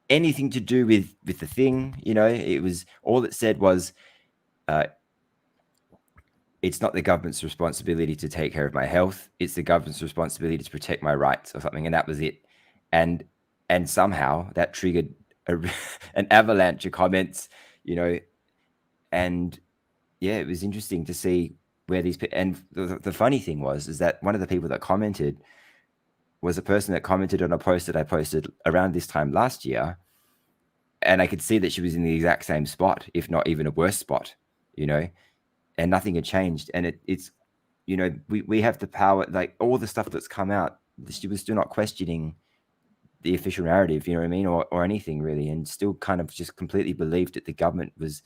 anything to do with the thing. It was, all it said was, it's not the government's responsibility to take care of my health. It's the government's responsibility to protect my rights, or something. And that was it. And somehow that triggered an avalanche of comments, and yeah, it was interesting to see where these, and the funny thing is that one of the people that commented was a person that commented on a post that I posted around this time last year. And I could see that she was in the exact same spot, if not even a worse spot, and nothing had changed. And it's, we have the power, like all the stuff that's come out, she was still not questioning the official narrative, what I mean? Or anything really. And still kind of just completely believed that the government was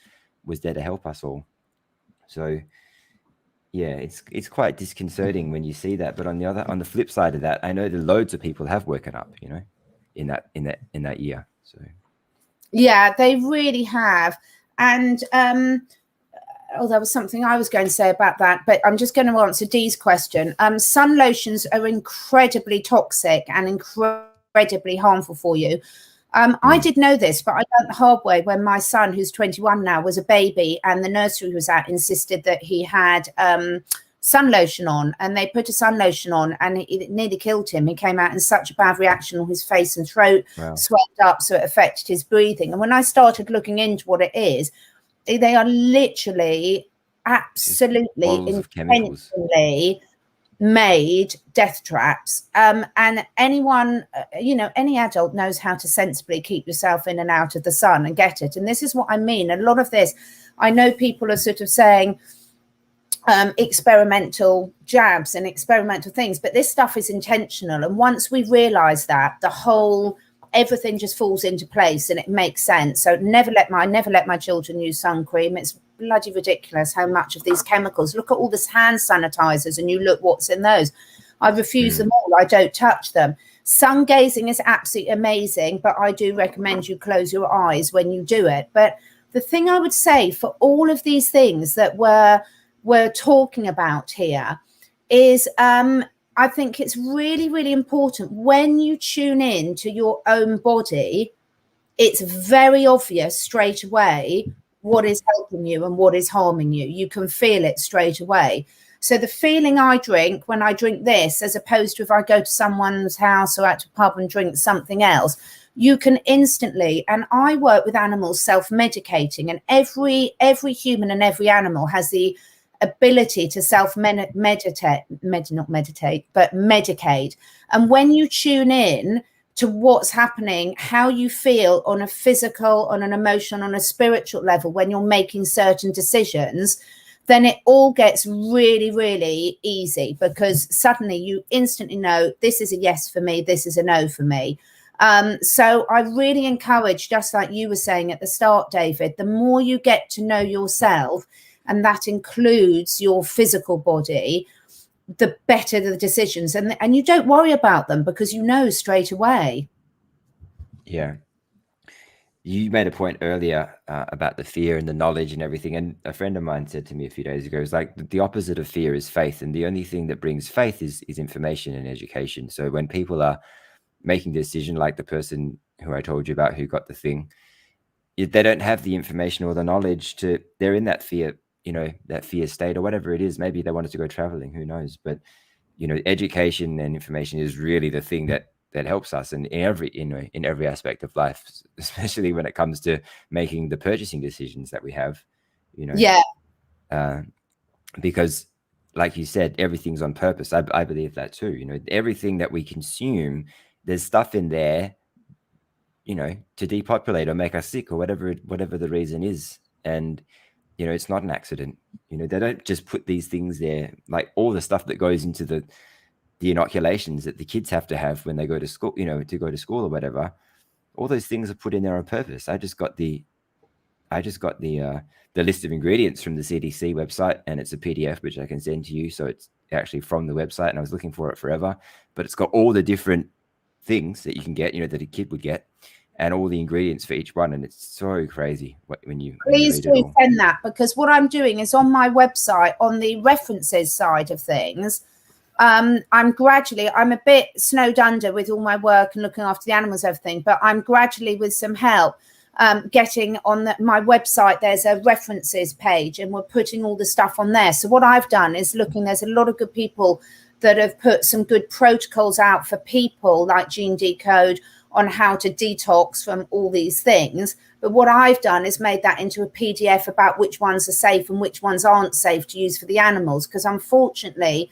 there to help us all. So yeah, it's quite disconcerting when you see that. But on the flip side of that, I know that loads of people have woken up, in that year. So yeah, they really have. And there was something I was going to say about that, but I'm just going to answer Dee's question. Sun lotions are incredibly toxic and incredibly harmful for you. I did know this, but I learned the hard way when my son, who's 21 now, was a baby, and the nursery he was at insisted that he had sun lotion on, and they put a sun lotion on, and it nearly killed him. He came out in such a bad reaction, all his face and throat swelled up, so it affected his breathing. And when I started looking into what it is, they are literally absolutely intentionally made death traps, and anyone, any adult knows how to sensibly keep yourself in and out of the sun and get it. And this is what I mean. A lot of this, I know people are sort of saying experimental jabs and experimental things, but this stuff is intentional. And once we realize that, everything just falls into place and it makes sense. So never let my children use sun cream. It's bloody ridiculous how much of these chemicals. Look at all this hand sanitizers, and you look what's in those. I refuse them all. I don't touch them. Sun gazing is absolutely amazing, but I do recommend you close your eyes when you do it. But the thing I would say for all of these things that we're talking about here is I think it's really, really important when you tune in to your own body, it's very obvious straight away what is helping you and what is harming you. You can feel it straight away. So the feeling I drink when I drink this, as opposed to if I go to someone's house or out to a pub and drink something else, you can instantly, and I work with animals self-medicating, and every human and every animal has the ability to medicate. And when you tune in to what's happening, how you feel on a physical, on an emotional, on a spiritual level, when you're making certain decisions, then it all gets really, really easy, because suddenly you instantly know this is a yes for me, this is a no for me. So I really encourage, just like you were saying at the start, David, the more you get to know yourself, and that includes your physical body, the better the decisions. And you don't worry about them because you know straight away. Yeah. You made a point earlier about the fear and the knowledge and everything. And a friend of mine said to me a few days ago, it's like the opposite of fear is faith. And the only thing that brings faith is information and education. So when people are making a decision, like the person who I told you about who got the thing, they don't have the information or the knowledge they're in that fear, that fear state or whatever it is. Maybe they wanted to go traveling, who knows? But, education and information is really the thing that helps us in every aspect of life, especially when it comes to making the purchasing decisions that we have, Yeah. Because like you said, everything's on purpose. I believe that too. Everything that we consume, there's stuff in there, to depopulate or make us sick or whatever the reason is. And, it's not an accident. They don't just put these things there, like all the stuff that goes into the inoculations that the kids have to have when they go to school, to go to school or whatever. All those things are put in there on purpose. I just got the list of ingredients from the CDC website, and it's a PDF which I can send to you. So it's actually from the website, and I was looking for it forever. But it's got all the different things that you can get, that a kid would get, and all the ingredients for each one. And it's so crazy when you please do send that, because what I'm doing is on my website, on the references side of things, I'm a bit snowed under with all my work and looking after the animals, everything, but I'm gradually, with some help, getting on my website, there's a references page, and we're putting all the stuff on there. So what I've done is there's a lot of good people that have put some good protocols out for people like Gene Decode on how to detox from all these things. But what I've done is made that into a PDF about which ones are safe and which ones aren't safe to use for the animals. Because unfortunately,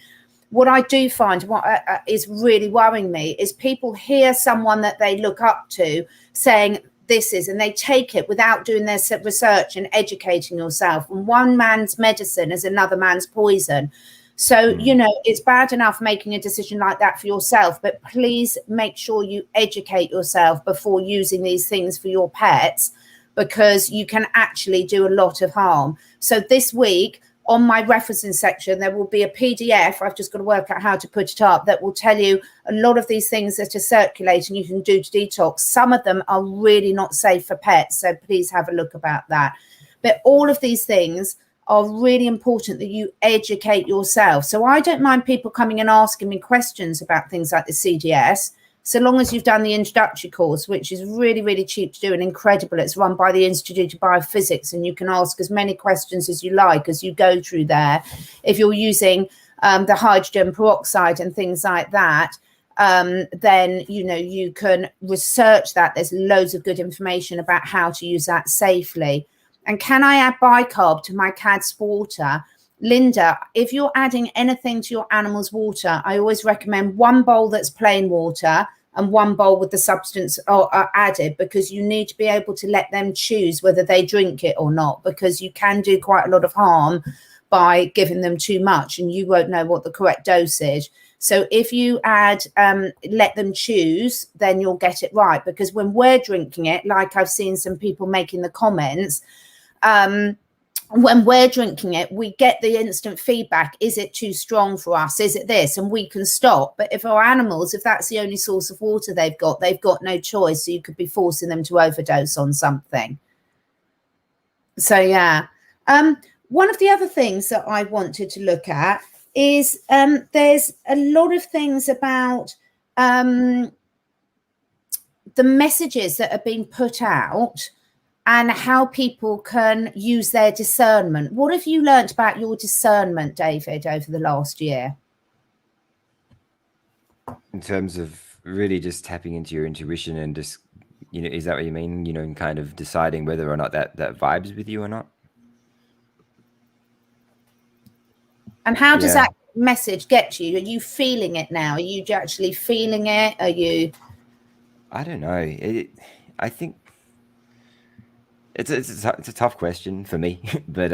what I do find, what is really worrying me, is people hear someone that they look up to saying this is, and they take it without doing their research and educating yourself. And one man's medicine is another man's poison. So, it's bad enough making a decision like that for yourself, but please make sure you educate yourself before using these things for your pets, because you can actually do a lot of harm. So this week, on my referencing section, there will be a PDF. I've just got to work out how to put it up, that will tell you a lot of these things that are circulating you can do to detox. Some of them are really not safe for pets, so please have a look about that. But all of these things are really important that you educate yourself. So I don't mind people coming and asking me questions about things like the CDS, so long as you've done the introductory course, which is really, really cheap to do and incredible. It's run by the Institute of Biophysics, and you can ask as many questions as you like as you go through there. If you're using the hydrogen peroxide and things like that, then, you can research that. There's loads of good information about how to use that safely. And can I add bicarb to my cat's water? Linda, if you're adding anything to your animal's water, I always recommend one bowl that's plain water and one bowl with the substance added, because you need to be able to let them choose whether they drink it or not, because you can do quite a lot of harm by giving them too much, and you won't know what the correct dose is. So if you add, let them choose, then you'll get it right. Because when we're drinking it, like I've seen some people making the comments, when we're drinking it, we get the instant feedback. Is it too strong for us? Is it this? And we can stop. But if our animals, if that's the only source of water they've got no choice. So you could be forcing them to overdose on something. So, yeah. One of the other things that I wanted to look at is there's a lot of things about the messages that are being put out and how people can use their discernment. What have you learned about your discernment, David, over the last year? In terms of really just tapping into your intuition and just, you know, is that what you mean? You know, and kind of deciding whether or not that vibes with you or not. And how does that message get to you? Are you feeling it now? Are you actually feeling it? Are you? I don't know. I think it's a tough question for me, but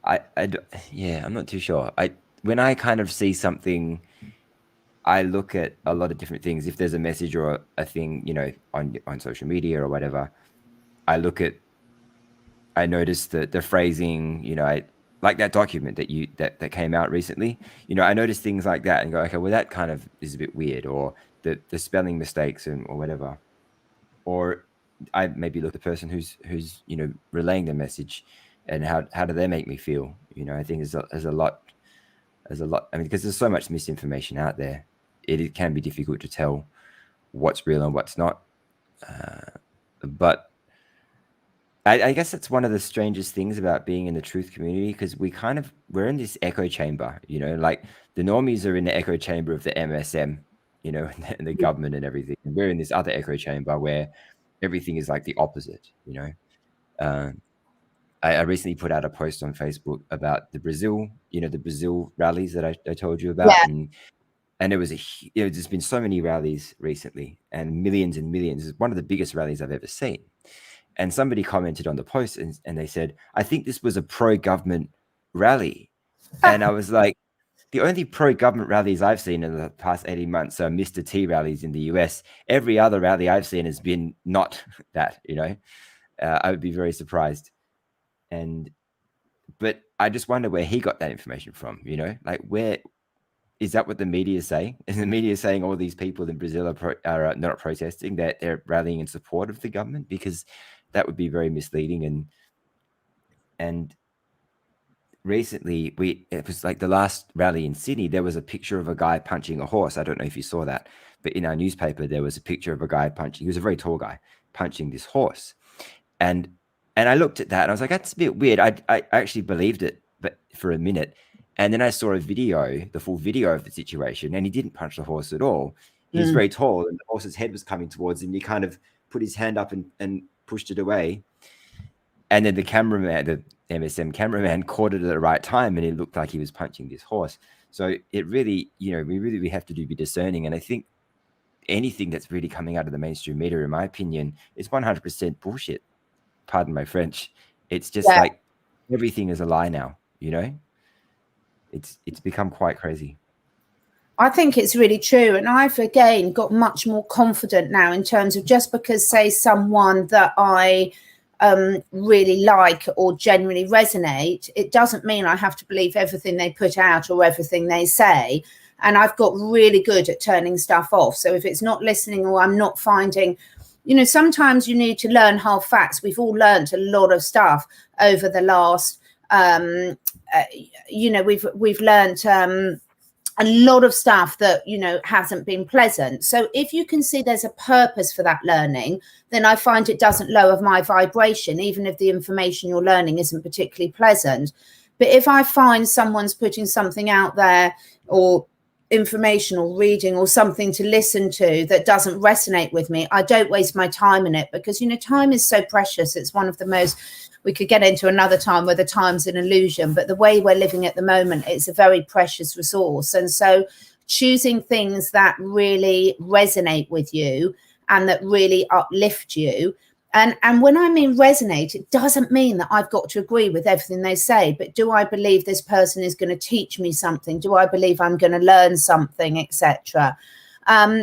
I'm not too sure. When I kind of see something, I look at a lot of different things. If there's a message or a thing, you know, on social media or whatever, I notice the phrasing, you know, I like that document that came out recently, you know, I notice things like that and go, okay, well, that kind of is a bit weird, or the spelling mistakes or whatever. Or I maybe look at the person who's, you know, relaying the message and how do they make me feel? You know, I think there's a lot. I mean, because there's so much misinformation out there, it can be difficult to tell what's real and what's not. But I guess that's one of the strangest things about being in the truth community, because we're in this echo chamber, you know, like the normies are in the echo chamber of the MSM, you know, and the government and everything. And we're in this other echo chamber where everything is like the opposite, you know. I recently put out a post on Facebook about the Brazil rallies that I told you about. Yeah. And there's been so many rallies recently, and millions. It's one of the biggest rallies I've ever seen. And somebody commented on the post and they said, I think this was a pro-government rally. And I was like, the only pro-government rallies I've seen in the past 18 months are Mr. T rallies in the US. Every other rally I've seen has been not that, you know. I would be very surprised. But I just wonder where he got that information from, you know, like where is that what the media is saying? Is the media saying all these people in Brazil are not protesting, that they're rallying in support of the government? Because that would be very misleading. And recently it was like the last rally in Sydney, there was a picture of a guy punching a horse. I don't know if you saw that, but in our newspaper, there was a picture of a guy he was a very tall guy punching this horse. And I looked at that and I was like, that's a bit weird. I actually believed it, but for a minute. And then I saw the full video of the situation, and he didn't punch the horse at all. He was very tall, and the horse's head was coming towards him. He kind of put his hand up and pushed it away. And then the MSM cameraman caught it at the right time, and it looked like he was punching this horse. So it really, you know, we have to be discerning. And I think anything that's really coming out of the mainstream media, in my opinion, is 100% bullshit. Pardon my French. It's just like everything is a lie now, you know? It's become quite crazy. I think it's really true. And I've, again, got much more confident now in terms of, just because, say, someone that I really like or genuinely resonate, it doesn't mean I have to believe everything they put out or everything they say. And I've got really good at turning stuff off. So if it's not listening, or I'm not finding, you know, sometimes you need to learn half facts. We've all learned a lot of stuff over the last you know, we've learned a lot of stuff that, you know, hasn't been pleasant. So if you can see there's a purpose for that learning, then I find it doesn't lower my vibration, even if the information you're learning isn't particularly pleasant. But if I find someone's putting something out there, or information or reading or something to listen to, that doesn't resonate with me, I don't waste my time in it, because, you know, time is so precious. It's one of the most, we could get into another time where the time's an illusion, but the way we're living at the moment, it's a very precious resource. And so choosing things that really resonate with you and that really uplift you. And when I mean resonate, it doesn't mean that I've got to agree with everything they say, but do I believe this person is going to teach me something? Do I believe I'm going to learn something, etc.?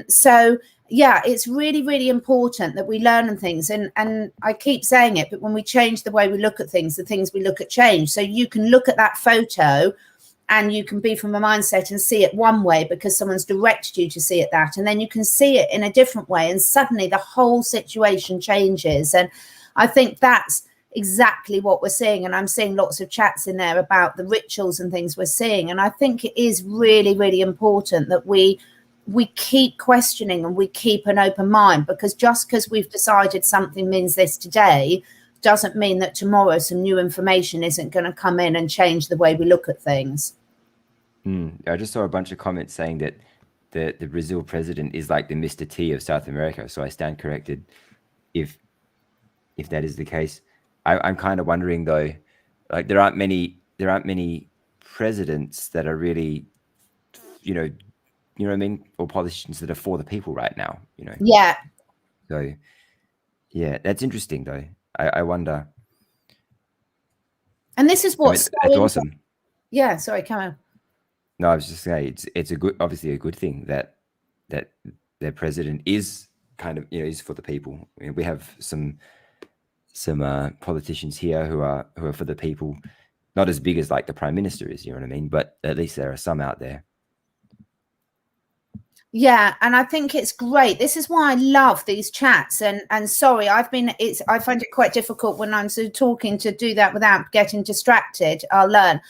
So yeah, it's really, really important that we learn things. And I keep saying it, but when we change the way we look at things, the things we look at change. So you can look at that photo and you can be from a mindset and see it one way because someone's directed you to see it that, and then you can see it in a different way, and suddenly the whole situation changes. And I think that's exactly what we're seeing. And I'm seeing lots of chats in there about the rituals and things we're seeing. And I think it is really, really important that we keep questioning and we keep an open mind, because just because we've decided something means this today doesn't mean that tomorrow some new information isn't going to come in and change the way we look at things. I just saw a bunch of comments saying that the Brazil president is like the Mr. T of South America. So I stand corrected if that is the case. I'm kind of wondering though, like there aren't many presidents that are really, you know what I mean, or politicians that are for the people right now, Yeah. So yeah, that's interesting though. I wonder. And this is what's it's awesome. Yeah, sorry, come on. No, I was just saying it's obviously a good thing that their president is kind of, is for the people. We have some politicians here who are for the people, not as big as like the prime minister is, you know what I mean? But at least there are some out there. Yeah, and I think it's great. This is why I love these chats. And sorry, I find it quite difficult when I'm sort of talking to do that without getting distracted. I'll learn.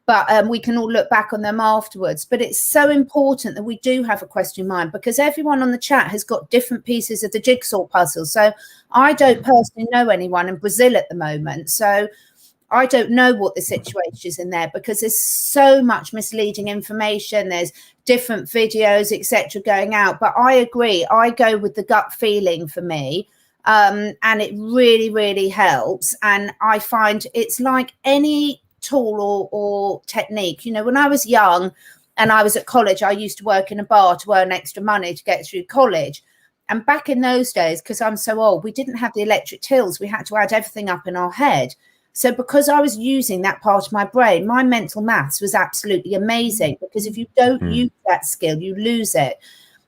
But we can all look back on them afterwards. But it's so important that we do have a question in mind, because everyone on the chat has got different pieces of the jigsaw puzzle. So I don't personally know anyone in Brazil at the moment. So I don't know what the situation is in there, because there's so much misleading information. There's different videos, etc., going out. But I agree. I go with the gut feeling for me. And it really, really helps. And I find it's like any tool or technique. When I was young and I was at college, I used to work in a bar to earn extra money to get through college. And back in those days, because I'm so old, we didn't have the electric tills. We had to add everything up in our head. So because I was using that part of my brain, my mental maths was absolutely amazing, because if you don't use that skill, you lose it.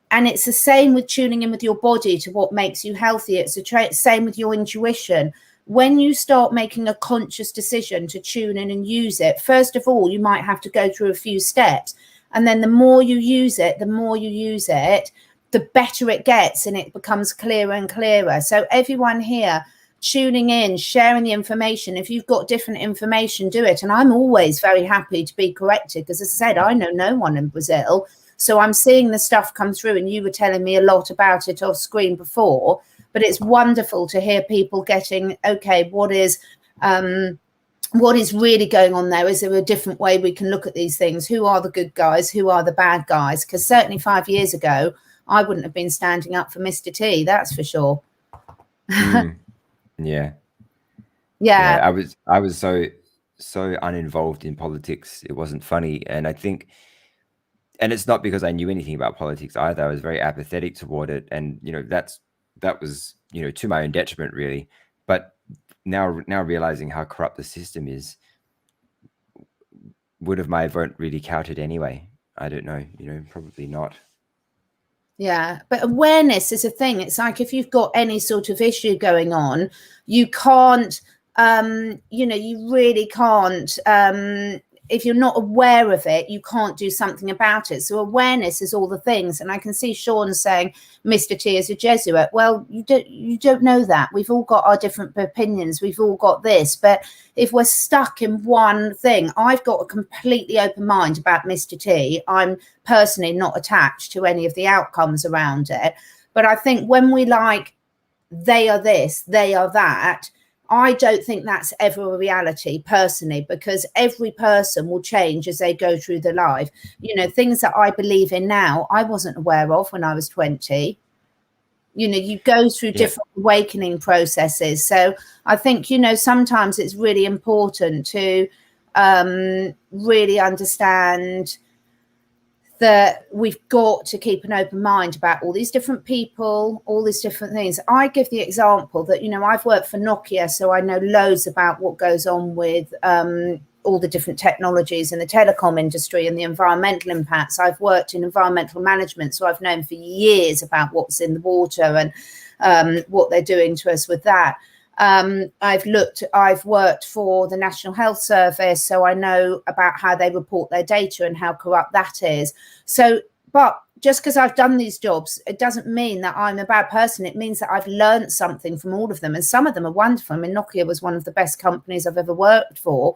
And it's the same with tuning in with your body to what makes you healthy. It's the same with your intuition. When you start making a conscious decision to tune in and use it, first of all, you might have to go through a few steps. And then the more you use it, the better it gets, and it becomes clearer and clearer. So everyone here tuning in, sharing the information. If you've got different information, do it. And I'm always very happy to be corrected, because as I said, I know no one in Brazil. So I'm seeing the stuff come through, and you were telling me a lot about it off screen before. But it's wonderful to hear people getting, okay, what is really going on there? Is there a different way we can look at these things? Who are the good guys? Who are the bad guys? Because certainly 5 years ago, I wouldn't have been standing up for Mr. T, that's for sure. Yeah. I was so uninvolved in politics. It wasn't funny. And I think, and it's not because I knew anything about politics either. I was very apathetic toward it. And, that was, to my own detriment, really. But now realizing how corrupt the system is, would have my vote really counted anyway? I don't know, probably not. Yeah, but awareness is a thing. It's like if you've got any sort of issue going on, you can't, you really can't, if you're not aware of it, you can't do something about it. So awareness is all the things. And I can see Sean saying Mr. T is a Jesuit. Well, you don't know that. We've all got our different opinions. We've all got this. But if we're stuck in one thing, I've got a completely open mind about Mr. T. I'm personally not attached to any of the outcomes around it. But I think when we they are this, they are that, I don't think that's ever a reality personally, because every person will change as they go through their life. Things that I believe in now, I wasn't aware of when I was 20. You go through different awakening processes. So I think, sometimes it's really important to really understand that we've got to keep an open mind about all these different people, all these different things. I give the example that, I've worked for Nokia, so I know loads about what goes on with all the different technologies in the telecom industry and the environmental impacts. I've worked in environmental management, so I've known for years about what's in the water and what they're doing to us with that. I've worked for the National Health Service, so I know about how they report their data and how corrupt that is. So but just because I've done these jobs, it doesn't mean that I'm a bad person. It means that I've learned something from all of them, and some of them are wonderful. I mean, Nokia was one of the best companies I've ever worked for.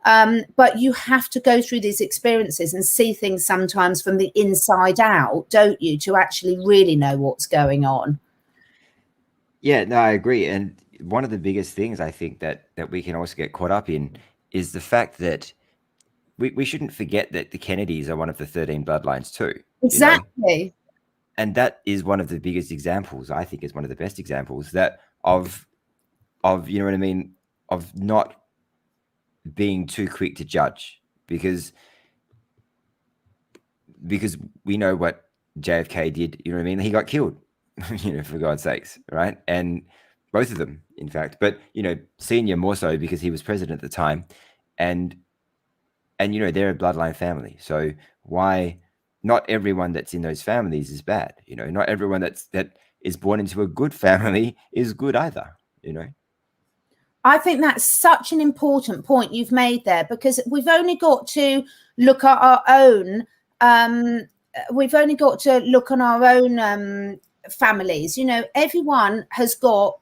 But you have to go through these experiences and see things sometimes from the inside out, don't you, to actually really know what's going on. Yeah, no, I agree. And one of the biggest things I think that we can also get caught up in is the fact that we shouldn't forget that the Kennedys are one of the 13 bloodlines too. Exactly. You know? And that is one of the biggest examples, I think is one of the best examples that of, you know what I mean, of not being too quick to judge, because we know what JFK did, you know what I mean? He got killed, you know, for God's sakes, right? And both of them, in fact, but, you know, Senior more so because he was president at the time. And you know, they're a bloodline family. So why not everyone that's in those families is bad? You know, not everyone that is born into a good family is good either, you know? I think that's such an important point you've made there, because we've only got to look at our own, we've only got to look on our own families. You know, everyone has got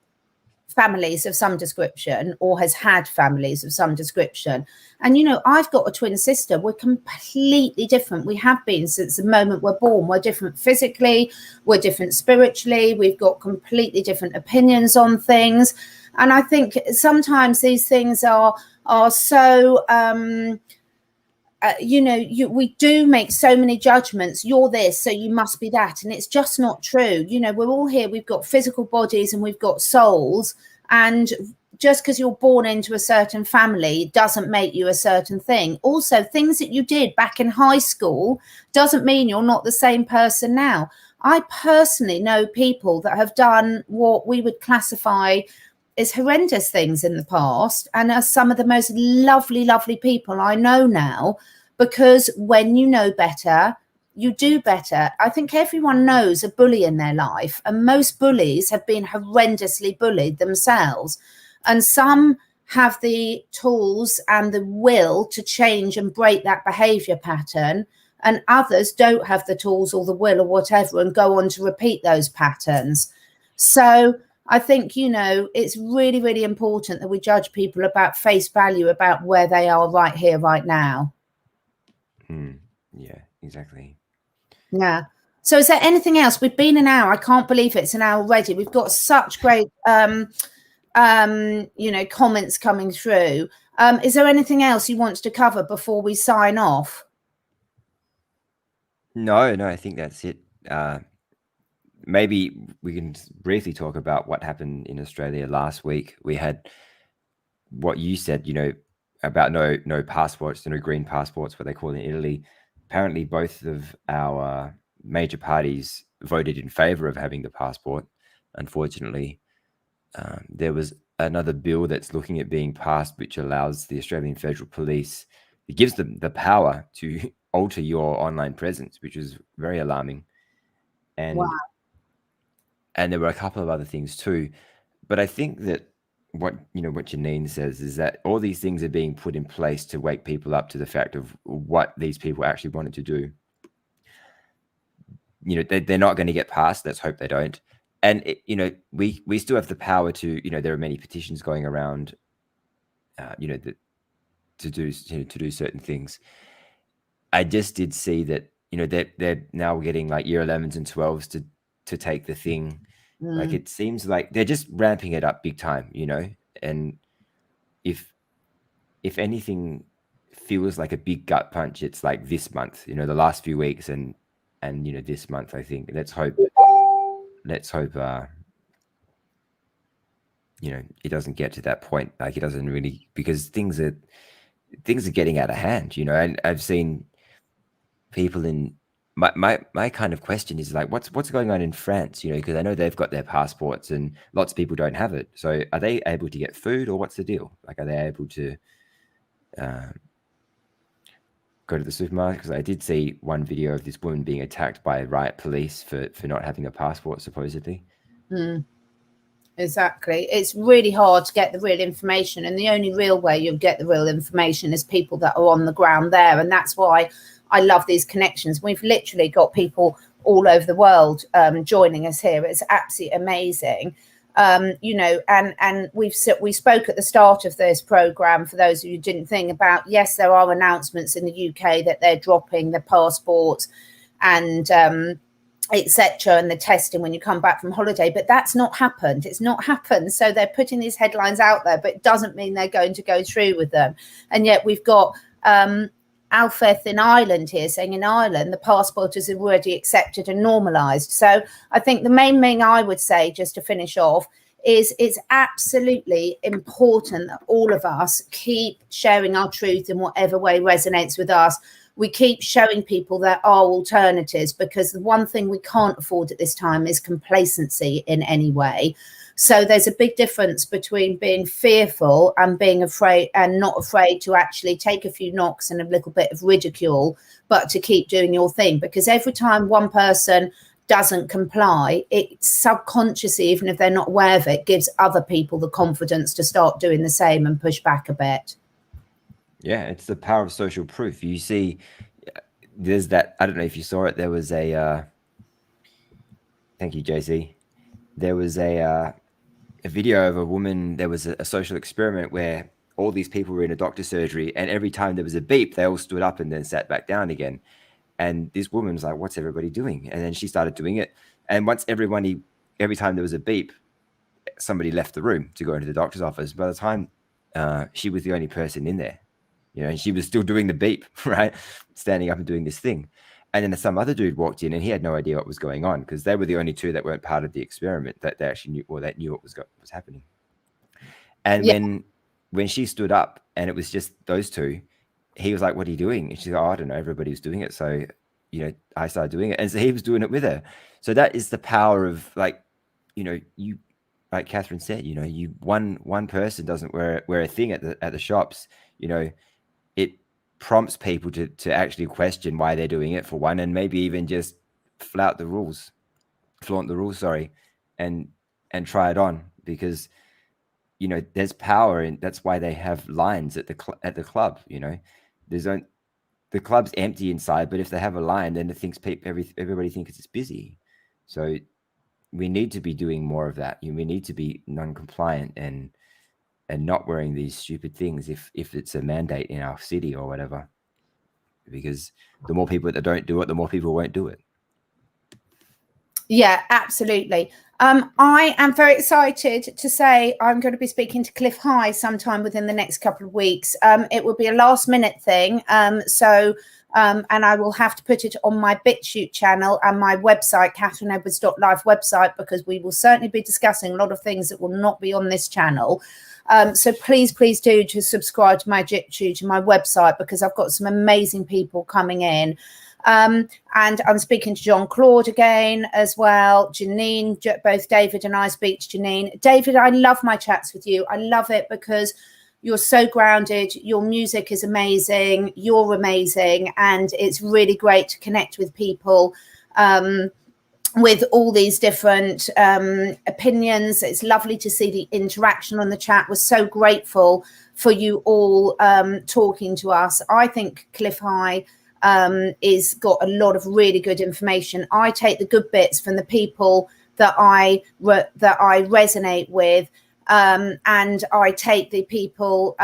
families of some description or has had families of some description. And, you know, I've got a twin sister. We're completely different. We have been since the moment we're born. We're different physically. We're different spiritually. We've got completely different opinions on things. And I think sometimes these things are so, you know, we do make so many judgments. You're this, so you must be that. And it's just not true. You know, we're all here. We've got physical bodies and we've got souls. And just because you're born into a certain family doesn't make you a certain thing. Also, things that you did back in high school doesn't mean you're not the same person now. I personally know people that have done what we would classify as horrendous things in the past, and are some of the most lovely, lovely people I know now, because when you know better, you do better. I think everyone knows a bully in their life, and most bullies have been horrendously bullied themselves. And some have the tools and the will to change and break that behavior pattern, and others don't have the tools or the will or whatever and go on to repeat those patterns. So I think, you know, it's really, really important that we judge people about face value, about where they are right here, right now. Yeah, exactly. Yeah. So is there anything else? We've been an hour. I can't believe it's an hour already. We've got such great, you know, comments coming through. Is there anything else you want to cover before we sign off? No, I think that's it. Maybe we can briefly talk about what happened in Australia last week. We had what you said, you know, about no passports, no green passports, what they call in Italy. Apparently, both of our major parties voted in favor of having the passport. Unfortunately, there was another bill that's looking at being passed, which allows the Australian Federal Police, it gives them the power to alter your online presence, which is very alarming. And Wow. And there were a couple of other things too. But I think that what Janine says is that all these things are being put in place to wake people up to the fact of what these people actually wanted to do. You know, they're not going to get passed. Let's hope they don't. And you know, we still have the power to, you know, there are many petitions going around, you know, that to do certain things. I just did see that, you know, they're now getting like year 11s and 12s to take the thing. Like, it seems like they're just ramping it up big time, you know. And if anything feels like a big gut punch, it's like this month, you know, the last few weeks, and you know, this month. I think let's hope you know, it doesn't get to that point. Like, it doesn't really, because things are getting out of hand, you know. And I've seen people in my kind of question is like, what's going on in France, you know, because I know they've got their passports and lots of people don't have it. So are they able to get food, or what's the deal? Like, are they able to go to the supermarket? Because I did see one video of this woman being attacked by riot police for not having a passport, supposedly. Exactly. It's really hard to get the real information, and the only real way you'll get the real information is people that are on the ground there. And that's why I love these connections. We've literally got people all over the world joining us here. It's absolutely amazing. You know, and we spoke at the start of this program, for those of you who didn't think about, yes, there are announcements in the UK that they're dropping the passports and etc. and the testing when you come back from holiday, but that's not happened. It's not happened. So they're putting these headlines out there, but it doesn't mean they're going to go through with them. And yet we've got Alfeth in Ireland here saying in Ireland the passport is already accepted and normalized. So I think the main thing I would say, just to finish off, is it's absolutely important that all of us keep sharing our truth in whatever way resonates with us. We keep showing people there are alternatives, because the one thing we can't afford at this time is complacency in any way. So there's a big difference between being fearful and being afraid, and not afraid to actually take a few knocks and a little bit of ridicule, but to keep doing your thing. Because every time one person doesn't comply, it subconsciously, even if they're not aware of it, gives other people the confidence to start doing the same and push back a bit. Yeah, it's the power of social proof. You see, there's that, I don't know if you saw it, there was a, thank you, JC. There was a video of a woman, there was a social experiment where all these people were in a doctor's surgery, and every time there was a beep, they all stood up and then sat back down again. And this woman was like, what's everybody doing? And then she started doing it. And once every time there was a beep, somebody left the room to go into the doctor's office. By the time she was the only person in there, you know, and she was still doing the beep, right? Standing up and doing this thing. And then some other dude walked in and he had no idea what was going on, because they were the only two that weren't part of the experiment that they actually knew, or that knew what was happening. And yeah, when she stood up and it was just those two, he was like, what are you doing? And she's like, oh, I don't know, everybody was doing it. So, you know, I started doing it. And so he was doing it with her. So that is the power of, like, you know, you, like Catherine said, you know, you one person doesn't wear a thing at the shops, you know, it prompts people to actually question why they're doing it, for one, and maybe even just flaunt the rules, and try it on, because, you know, there's power, and that's why they have lines at the club. You know, the club's empty inside, but if they have a line, then it thinks everybody thinks it's busy. So we need to be doing more of that. We need to be non-compliant and not wearing these stupid things if it's a mandate in our city or whatever, because the more people that don't do it, the more people won't do it. Yeah, absolutely. I am very excited to say I'm going to be speaking to Cliff High sometime within the next couple of weeks. It will be a last minute thing. And I will have to put it on my BitChute channel and my website, catherineedwards.life website, because we will certainly be discussing a lot of things that will not be on this channel. So please do to subscribe to my BitChute, to my website, because I've got some amazing people coming in. And I'm speaking to John Claude again as well. Janine, both David and I speak to Janine. David, I love my chats with you. I love it because you're so grounded. Your music is amazing. You're amazing. And it's really great to connect with people with all these different opinions. It's lovely to see the interaction on the chat. We're so grateful for you all talking to us. I think Cliff High is got a lot of really good information. I take the good bits from the people that I resonate with, and I take the people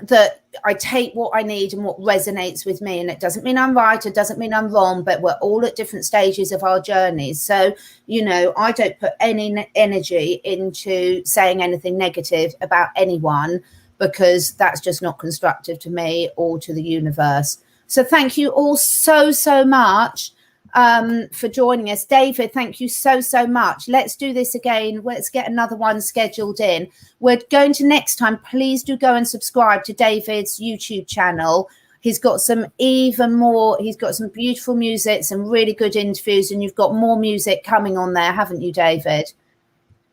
that I take what I need and what resonates with me. And it doesn't mean I'm right, it doesn't mean I'm wrong, but we're all at different stages of our journeys. So, you know, I don't put any energy into saying anything negative about anyone, because that's just not constructive to me or to the universe. So thank you all so much for joining us. David, thank you so much. Let's do this again. Let's get another one scheduled in. We're going to next time. Please do go and subscribe to David's YouTube channel. He's got some he's got some beautiful music, some really good interviews, and you've got more music coming on there, haven't you, David?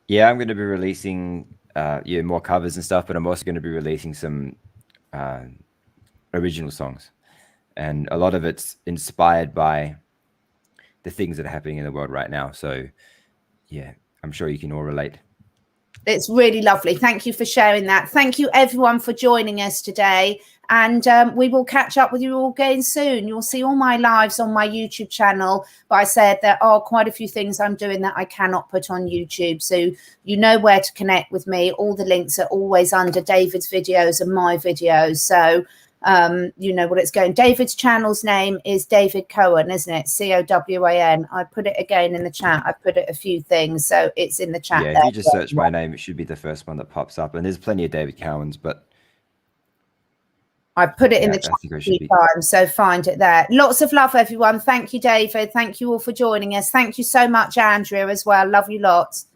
Yeah, I'm going to be releasing more covers and stuff, but I'm also going to be releasing some original songs. And a lot of it's inspired by the things that are happening in the world right now. So, yeah, I'm sure you can all relate. It's really lovely. Thank you for sharing that. Thank you, everyone, for joining us today. And we will catch up with you all again soon. You'll see all my lives on my YouTube channel. But I said there are quite a few things I'm doing that I cannot put on YouTube. So you know where to connect with me. All the links are always under David's videos and my videos. So you know what it's going. David's channel's name is David Cowan, isn't it? Cowan. I put it again in the chat. I put it a few things, so it's in the chat. Yeah, there. if you just search my name, it should be the first one that pops up. And there's plenty of David Cowans, but I've put it in the chat a few times, so find it there. Lots of love, everyone. Thank you, David. Thank you all for joining us. Thank you so much, Andrea, as well. Love you lots.